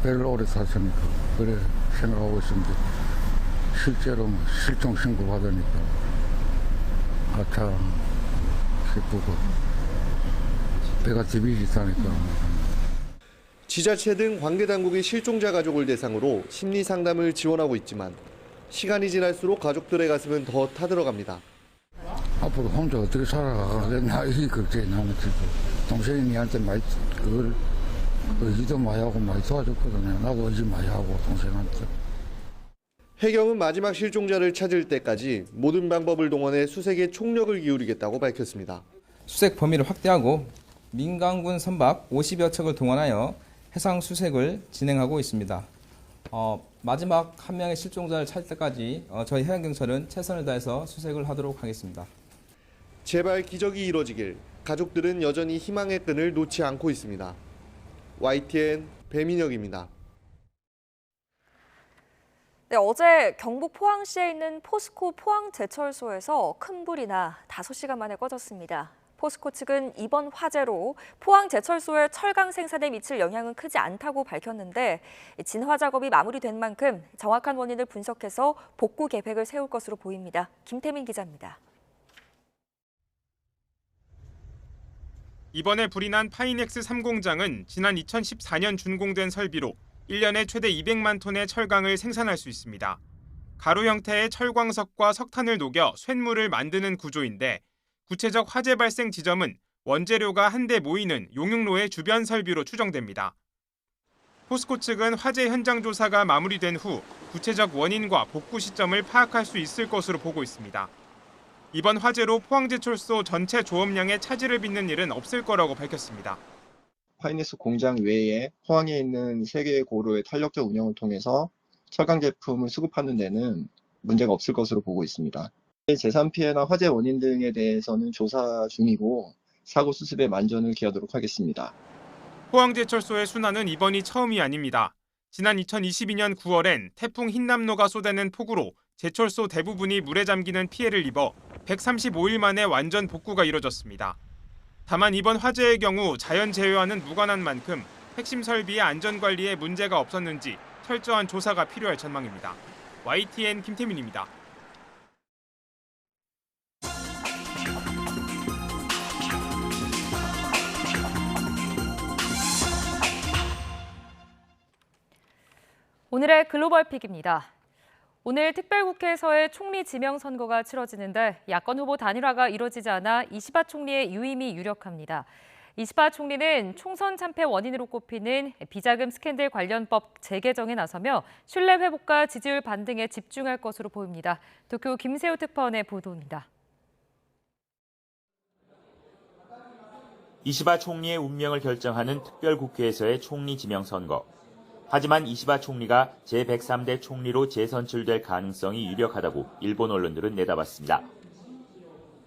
배를 오래 탔으니까 그래 생각하고 있었는데 실제로 실종 신고 받으니까 아차 싶고 배가 디비지다니까. 지자체 등 관계당국이 실종자 가족을 대상으로 심리 상담을 지원하고 있지만 시간이 지날수록 가족들의 가슴은 더 타들어갑니다. 앞으로 혼자 어떻게 살아가겠나 이 걱정이 나는 지금. 동생이 니한테 많이 그걸 의지도 많이 하고 많이 도와줬거든요. 나도 의지 많이 하고 동생한테. 해경은 마지막 실종자를 찾을 때까지 모든 방법을 동원해 수색에 총력을 기울이겠다고 밝혔습니다. 수색 범위를 확대하고 민간군 선박 50여 척을 동원하여 해상 수색을 진행하고 있습니다. 마지막 한 명의 실종자를 찾을 때까지 저희 해양경찰은 최선을 다해서 수색을 하도록 하겠습니다. 제발 기적이 이뤄지길 가족들은 여전히 희망의 끈을 놓지 않고 있습니다. YTN 배민혁입니다. 네, 어제 경북 포항시에 있는 포스코 포항제철소에서 큰 불이 나 5시간 만에 꺼졌습니다. 포스코 측은 이번 화재로 포항제철소의 철강 생산에 미칠 영향은 크지 않다고 밝혔는데 진화 작업이 마무리된 만큼 정확한 원인을 분석해서 복구 계획을 세울 것으로 보입니다. 김태민 기자입니다. 이번에 불이 난 파이넥스 3공장은 지난 2014년 준공된 설비로 1년에 최대 200만 톤의 철강을 생산할 수 있습니다. 가루 형태의 철광석과 석탄을 녹여 쇳물을 만드는 구조인데 구체적 화재 발생 지점은 원재료가 한데 모이는 용융로의 주변 설비로 추정됩니다. 포스코 측은 화재 현장 조사가 마무리된 후 구체적 원인과 복구 시점을 파악할 수 있을 것으로 보고 있습니다. 이번 화재로 포항제철소 전체 조업량에 차질을 빚는 일은 없을 거라고 밝혔습니다. 파이넥스 공장 외에 포항에 있는 3개의 고로의 탄력적 운영을 통해서 철강 제품을 수급하는 데는 문제가 없을 것으로 보고 있습니다. 재산 피해나 화재 원인 등에 대해서는 조사 중이고 사고 수습에 만전을 기하도록 하겠습니다. 포항제철소의 순환은 이번이 처음이 아닙니다. 지난 2022년 9월엔 태풍 흰남노가 쏟아낸 폭우로 제철소 대부분이 물에 잠기는 피해를 입어 135일 만에 완전 복구가 이뤄졌습니다. 다만 이번 화재의 경우 자연재해와는 무관한 만큼 핵심 설비의 안전관리에 문제가 없었는지 철저한 조사가 필요할 전망입니다. YTN 김태민입니다. 오늘의 글로벌 픽입니다. 오늘 특별국회에서의 총리 지명 선거가 치러지는데 야권 후보 단일화가 이뤄지지 않아 이시바 총리의 유임이 유력합니다. 이시바 총리는 총선 참패 원인으로 꼽히는 비자금 스캔들 관련법 재개정에 나서며 신뢰 회복과 지지율 반등에 집중할 것으로 보입니다. 도쿄 김세호 특파원의 보도입니다. 이시바 총리의 운명을 결정하는 특별국회에서의 총리 지명 선거. 하지만 이시바 총리가 제103대 총리로 재선출될 가능성이 유력하다고 일본 언론들은 내다봤습니다.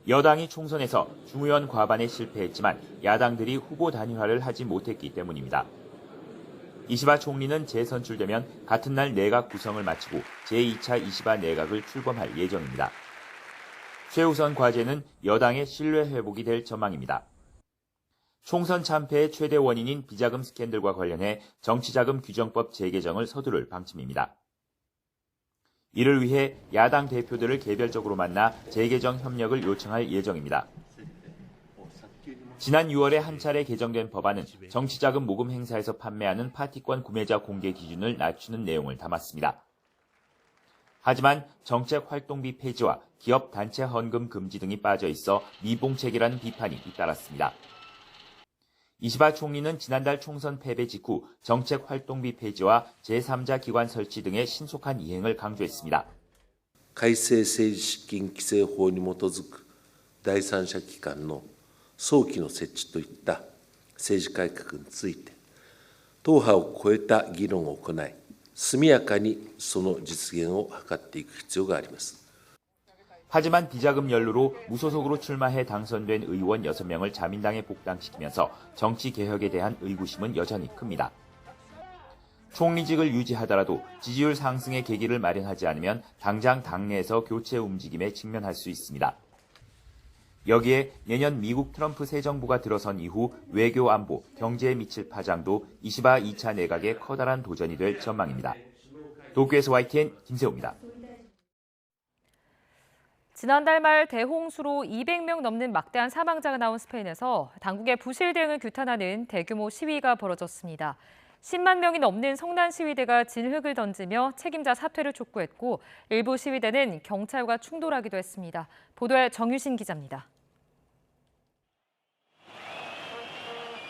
여당이 총선에서 중의원 과반에 실패했지만 야당들이 후보 단일화를 하지 못했기 때문입니다. 이시바 총리는 재선출되면 같은 날 내각 구성을 마치고 제2차 이시바 내각을 출범할 예정입니다. 최우선 과제는 여당의 신뢰 회복이 될 전망입니다. 총선 참패의 최대 원인인 비자금 스캔들과 관련해 정치자금 규정법 재개정을 서두를 방침입니다. 이를 위해 야당 대표들을 개별적으로 만나 재개정 협력을 요청할 예정입니다. 지난 6월에 한 차례 개정된 법안은 정치자금 모금 행사에서 판매하는 파티권 구매자 공개 기준을 낮추는 내용을 담았습니다. 하지만 정책 활동비 폐지와 기업 단체 헌금 금지 등이 빠져 있어 미봉책이라는 비판이 잇따랐습니다. 이시바 총리는 지난달 총선 패배 직후 정책 활동비 폐지와 제3자 기관 설치 등의 신속한 이행을 강조했습니다. 改正政治資金規正法に基づく第三者機関の早期の設置といった政治改革について党派を超えた議論を行い、速やかにその実現を図っていく必要があります。 하지만 비자금 연루로 무소속으로 출마해 당선된 의원 6명을 자민당에 복당시키면서 정치 개혁에 대한 의구심은 여전히 큽니다. 총리직을 유지하더라도 지지율 상승의 계기를 마련하지 않으면 당장 당내에서 교체 움직임에 직면할 수 있습니다. 여기에 내년 미국 트럼프 새 정부가 들어선 이후 외교 안보, 경제에 미칠 파장도 이시바 2차 내각의 커다란 도전이 될 전망입니다. 도쿄에서 YTN 김세호입니다. 지난달 말 대홍수로 200명 넘는 막대한 사망자가 나온 스페인에서 당국의 부실 대응을 규탄하는 대규모 시위가 벌어졌습니다. 10만 명이 넘는 성난 시위대가 진흙을 던지며 책임자 사퇴를 촉구했고 일부 시위대는 경찰과 충돌하기도 했습니다. 보도에 정유신 기자입니다.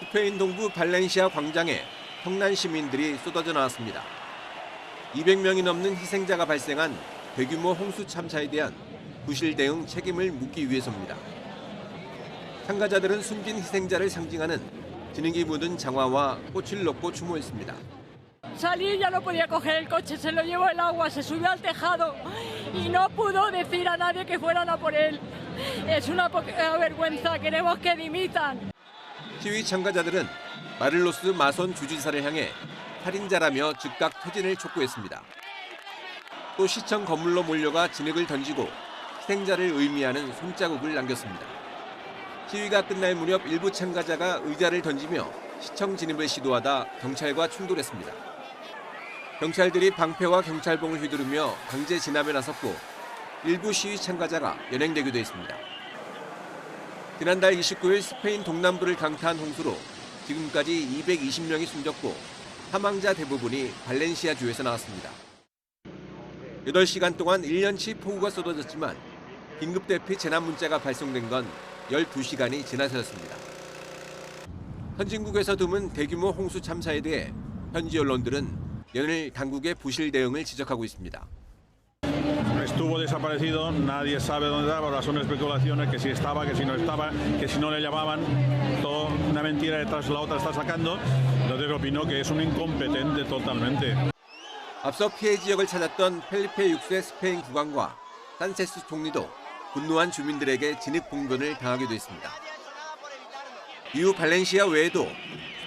스페인 동부 발렌시아 광장에 성난 시민들이 쏟아져 나왔습니다. 200명이 넘는 희생자가 발생한 대규모 홍수 참사에 대한 부실 대응 책임을 묻기 위해서입니다. 참가자들은 숨진 희생자를 상징하는 진흙이 묻은 장화와 꽃을 넣고 추모했습니다. Salí ya no podía coger el coche, se lo llevó el agua, se subió al tejado y no pudo decir a nadie que fueran a por él. Es una vergüenza, queremos que dimitan. 시위 참가자들은 마를로스 마손 주지사를 향해 살인자라며 즉각 퇴진을 촉구했습니다. 또 시청 건물로 몰려가 진흙을 던지고 희생자를 의미하는 손자국을 남겼습니다. 시위가 끝날 무렵 일부 참가자가 의자를 던지며 시청 진입을 시도하다 경찰과 충돌했습니다. 경찰들이 방패와 경찰봉을 휘두르며 강제 진압에 나섰고 일부 시위 참가자가 연행되기도 했습니다. 지난달 29일 스페인 동남부를 강타한 홍수로 지금까지 220명이 숨졌고 사망자 대부분이 발렌시아 주에서 나왔습니다. 8시간 동안 1년치 폭우가 쏟아졌지만 긴급 대피 재난 문자가 발송된 건 12시간이 지나서였습니다. 선진국에서 드문 대규모 홍수 참사에 대해 현지 언론들은 연일 당국의 부실 대응을 지적하고 있습니다. Estuvo desaparecido, nadie sabe dónde estaba, ahora son especulaciones que si estaba, que si no estaba, que si no le llamaban, todo una mentira detrás de la otra está sacando, entonces opino que es un incompetente totalmente. 앞서 피해 지역을 찾았던 펠리페 6세 스페인 국왕과 산체스 총리도 분노한 주민들에게 진흙 봉변을 당하기도 했습니다. 이후 발렌시아 외에도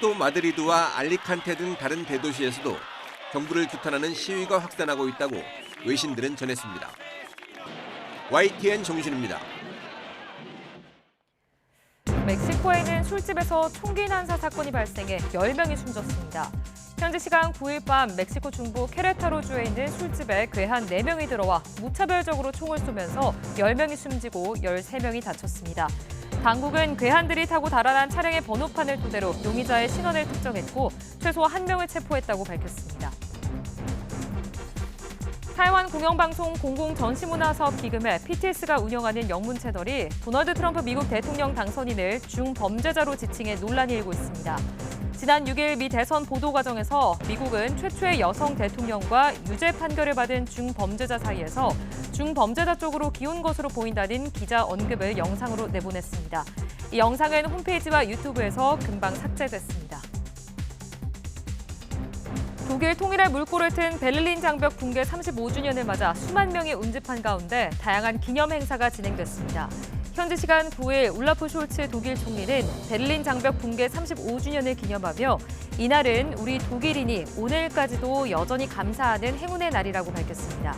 수도 마드리드와 알리칸테 등 다른 대도시에서도 정부를 규탄하는 시위가 확산하고 있다고 외신들은 전했습니다. YTN 정신입니다. 멕시코에는 술집에서 총기 난사 사건이 발생해 10명이 숨졌습니다. 현지 시간 9일 밤 멕시코 중부 케레타로주에 있는 술집에 괴한 4명이 들어와 무차별적으로 총을 쏘면서 10명이 숨지고 13명이 다쳤습니다. 당국은 괴한들이 타고 달아난 차량의 번호판을 토대로 용의자의 신원을 특정했고 최소 1명을 체포했다고 밝혔습니다. 타이완 공영방송 공공전시문화사업 기금회 PTS가 운영하는 영문 채널이 도널드 트럼프 미국 대통령 당선인을 중범죄자로 지칭해 논란이 일고 있습니다. 지난 6일 미 대선 보도 과정에서 미국은 최초의 여성 대통령과 유죄 판결을 받은 중범죄자 사이에서 중범죄자 쪽으로 기운 것으로 보인다는 기자 언급을 영상으로 내보냈습니다. 이 영상은 홈페이지와 유튜브에서 금방 삭제됐습니다. 독일 통일의 물꼬를 튼 베를린 장벽 붕괴 35주년을 맞아 수만 명이 운집한 가운데 다양한 기념 행사가 진행됐습니다. 현지 시간 9일 울라프 숄츠 독일 총리는 베를린 장벽 붕괴 35주년을 기념하며 이날은 우리 독일인이 오늘까지도 여전히 감사하는 행운의 날이라고 밝혔습니다.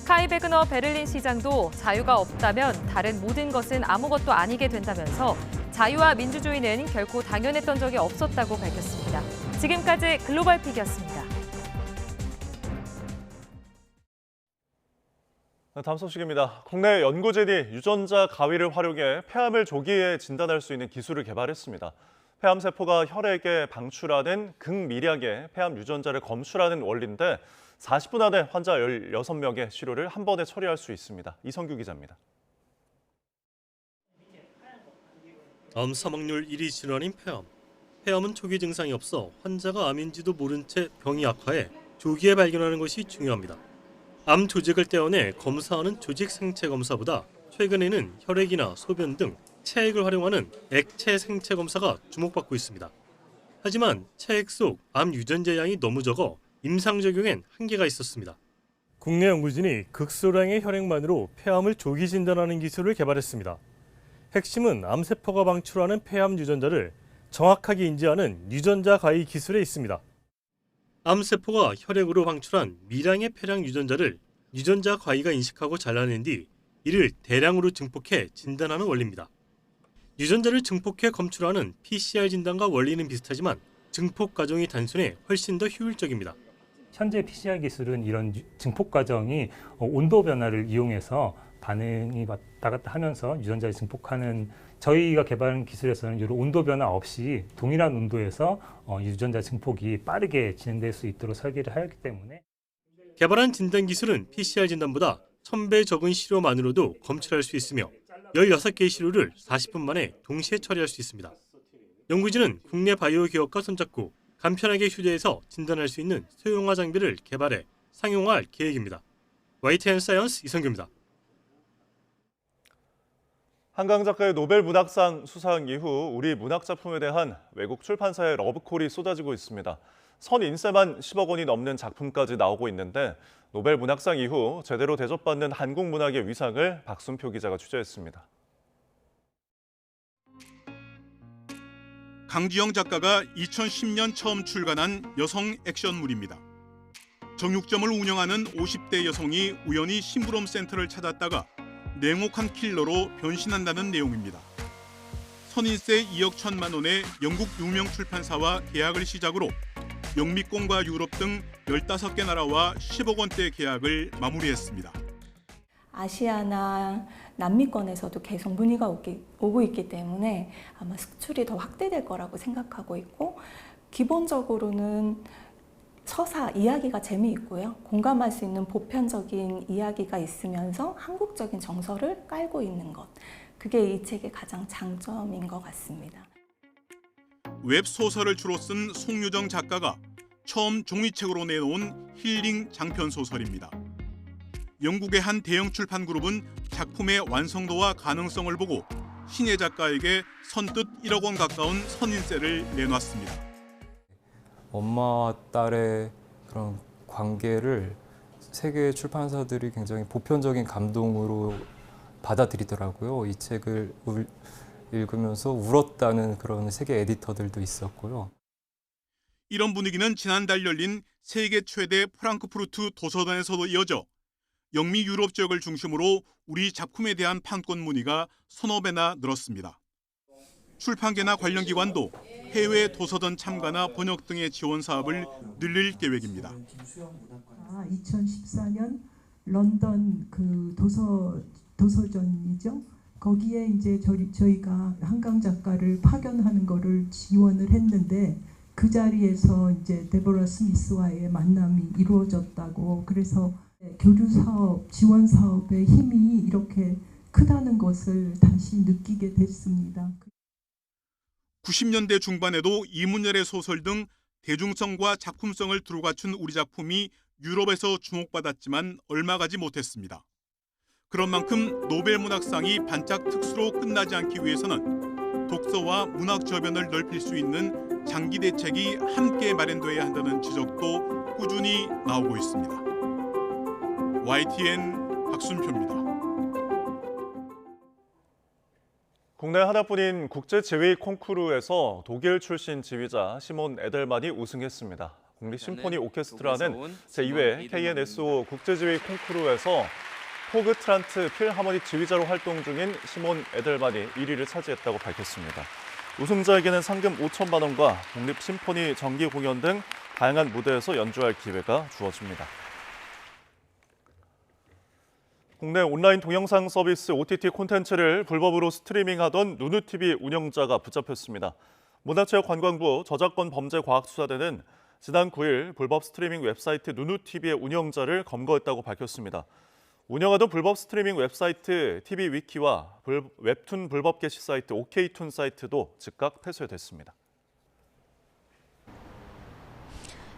카이 베그너 베를린 시장도 자유가 없다면 다른 모든 것은 아무것도 아니게 된다면서 자유와 민주주의는 결코 당연했던 적이 없었다고 밝혔습니다. 지금까지 글로벌 픽이었습니다. 다음 소식입니다. 국내 연구진이 유전자 가위를 활용해 폐암을 조기에 진단할 수 있는 기술을 개발했습니다. 폐암 세포가 혈액에 방출하는 극미량의 폐암 유전자를 검출하는 원리인데 40분 안에 환자 16명의 치료를 한 번에 처리할 수 있습니다. 이성규 기자입니다. 암 사망률 1위 질환인 폐암. 폐암은 초기 증상이 없어 환자가 암인지도 모른 채 병이 악화해 조기에 발견하는 것이 중요합니다. 암 조직을 떼어내 검사하는 조직 생체 검사보다 최근에는 혈액이나 소변 등 체액을 활용하는 액체 생체 검사가 주목받고 있습니다. 하지만 체액 속 암 유전자 양이 너무 적어 임상 적용엔 한계가 있었습니다. 국내 연구진이 극소량의 혈액만으로 폐암을 조기 진단하는 기술을 개발했습니다. 핵심은 암세포가 방출하는 폐암 유전자를 정확하게 인지하는 유전자 가위 기술에 있습니다. 암세포가 혈액으로 방출한 미량의 폐량 유전자를 유전자 가위가 인식하고 잘라낸 뒤 이를 대량으로 증폭해 진단하는 원리입니다. 유전자를 증폭해 검출하는 PCR 진단과 원리는 비슷하지만 증폭 과정이 단순해 훨씬 더 효율적입니다. 현재 PCR 기술은 이런 증폭 과정이 온도 변화를 이용해서 반응이 왔다 갔다 하면서 유전자를 증폭하는 저희가 개발한 기술에서는 이런 온도 변화 없이 동일한 온도에서 유전자 증폭이 빠르게 진행될 수 있도록 설계를 하였기 때문에 개발한 진단 기술은 PCR 진단보다 1000배 적은 시료만으로도 검출할 수 있으며 16개의 시료를 40분 만에 동시에 처리할 수 있습니다. 연구진은 국내 바이오 기업과 손잡고 간편하게 휴대해서 진단할 수 있는 소형화 장비를 개발해 상용화할 계획입니다. YTN 사이언스 이성규입니다. 한강 작가의 노벨 문학상 수상 이후 우리 문학 작품에 대한 외국 출판사의 러브콜이 쏟아지고 있습니다. 선인세만 10억 원이 넘는 작품까지 나오고 있는데 노벨 문학상 이후 제대로 대접받는 한국 문학의 위상을 박순표 기자가 취재했습니다. 강지영 작가가 2010년 처음 출간한 여성 액션물입니다. 정육점을 운영하는 50대 여성이 우연히 심부름 센터를 찾았다가 냉혹한 킬러로 변신한다는 내용입니다. 선인세 2억 1천만 원의 영국 유명 출판사와 계약을 시작으로 영미권과 유럽 등 15개 나라와 10억 원대 계약을 마무리했습니다. 아시아나 남미권에서도 계속 문의가 오고 있기 때문에 아마 수출이 더 확대될 거라고 생각하고 있고, 기본적으로는 서사 이야기가 재미있고요. 공감할 수 있는 보편적인 이야기가 있으면서 한국적인 정서를 깔고 있는 것. 그게 이 책의 가장 장점인 것 같습니다. 웹소설을 주로 쓴 송유정 작가가 처음 종이책으로 내놓은 힐링 장편 소설입니다. 영국의 한 대형 출판 그룹은 작품의 완성도와 가능성을 보고 신예 작가에게 선뜻 1억 원 가까운 선인세를 내놨습니다. 엄마와 딸의 그런 관계를 세계 출판사들이 굉장히 보편적인 감동으로 받아들이더라고요. 이 책을 읽으면서 울었다는 그런 세계 에디터들도 있었고요. 이런 분위기는 지난달 열린 세계 최대 프랑크푸르트 도서관에서도 이어져 영미 유럽 지역을 중심으로 우리 작품에 대한 판권 문의가 서너 배나 늘었습니다. 출판계나 관련 기관도 해외 도서전 참가나 번역 등의 지원 사업을 늘릴 계획입니다. 2014년 런던 그 도서전이죠. 거기에 이제 저희가 한강 작가를 파견하는 거를 지원을 했는데 그 자리에서 이제 데보라 스미스와의 만남이 이루어졌다고. 그래서 교류 사업, 지원 사업의 힘이 이렇게 크다는 것을 다시 느끼게 됐습니다. 90년대 중반에도 이문열의 소설 등 대중성과 작품성을 두루 갖춘 우리 작품이 유럽에서 주목받았지만 얼마 가지 못했습니다. 그런 만큼 노벨문학상이 반짝 특수로 끝나지 않기 위해서는 독서와 문학 저변을 넓힐 수 있는 장기 대책이 함께 마련돼야 한다는 지적도 꾸준히 나오고 있습니다. YTN 박순표입니다. 국내 하나뿐인 국제 지휘 콩쿠르에서 독일 출신 지휘자 시몬 에델만이 우승했습니다. 국립 심포니 오케스트라는 제2회 KNSO 국제 지휘 콩쿠르에서 포그트란트 필하모닉 지휘자로 활동 중인 시몬 에델만이 1위를 차지했다고 밝혔습니다. 우승자에게는 상금 5천만 원과 국립 심포니 정기 공연 등 다양한 무대에서 연주할 기회가 주어집니다. 국내 온라인 동영상 서비스 OTT 콘텐츠를 불법으로 스트리밍하던 누누TV 운영자가 붙잡혔습니다. 문화체육관광부 저작권 범죄과학수사대는 지난 9일 불법 스트리밍 웹사이트 누누TV의 운영자를 검거했다고 밝혔습니다. 운영하던 불법 스트리밍 웹사이트 TV위키와 웹툰 불법 게시 사이트 OK툰 사이트도 즉각 폐쇄됐습니다.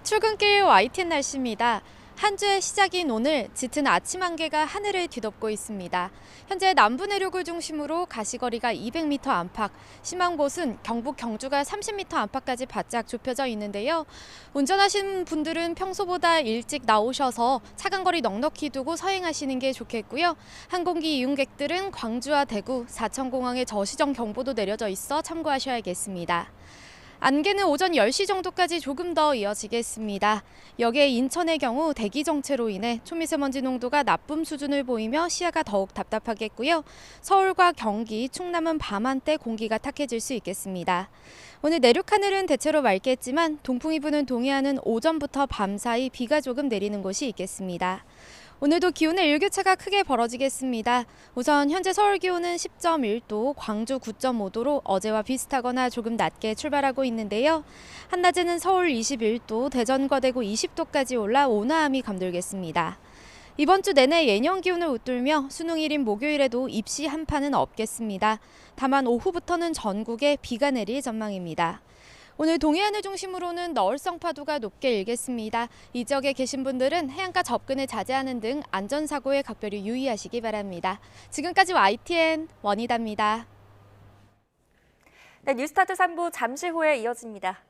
출근길 YTN 날씨입니다. 한 주의 시작인 오늘 짙은 아침 안개가 하늘을 뒤덮고 있습니다. 현재 남부 내륙을 중심으로 가시거리가 200m 안팎, 심한 곳은 경북 경주가 30m 안팎까지 바짝 좁혀져 있는데요. 운전하시는 분들은 평소보다 일찍 나오셔서 차간 거리 넉넉히 두고 서행하시는 게 좋겠고요. 항공기 이용객들은 광주와 대구, 사천공항에 저시정 경보도 내려져 있어 참고하셔야겠습니다. 안개는 오전 10시 정도까지 조금 더 이어지겠습니다. 여기에 인천의 경우 대기 정체로 인해 초미세먼지 농도가 나쁨 수준을 보이며 시야가 더욱 답답하겠고요. 서울과 경기, 충남은 밤 한때 공기가 탁해질 수 있겠습니다. 오늘 내륙 하늘은 대체로 맑겠지만 동풍이 부는 동해안은 오전부터 밤 사이 비가 조금 내리는 곳이 있겠습니다. 오늘도 기온의 일교차가 크게 벌어지겠습니다. 우선 현재 서울 기온은 10.1도, 광주 9.5도로 어제와 비슷하거나 조금 낮게 출발하고 있는데요. 한낮에는 서울 21도, 대전과 대구 20도까지 올라 온화함이 감돌겠습니다. 이번 주 내내 예년 기온을 웃돌며 수능일인 목요일에도 입시 한파는 없겠습니다. 다만 오후부터는 전국에 비가 내릴 전망입니다. 오늘 동해안을 중심으로는 너울성 파도가 높게 일겠습니다. 이 지역에 계신 분들은 해안가 접근을 자제하는 등 안전사고에 각별히 유의하시기 바랍니다. 지금까지 YTN 원희다입니다. 네, 뉴스타트 3부 잠시 후에 이어집니다.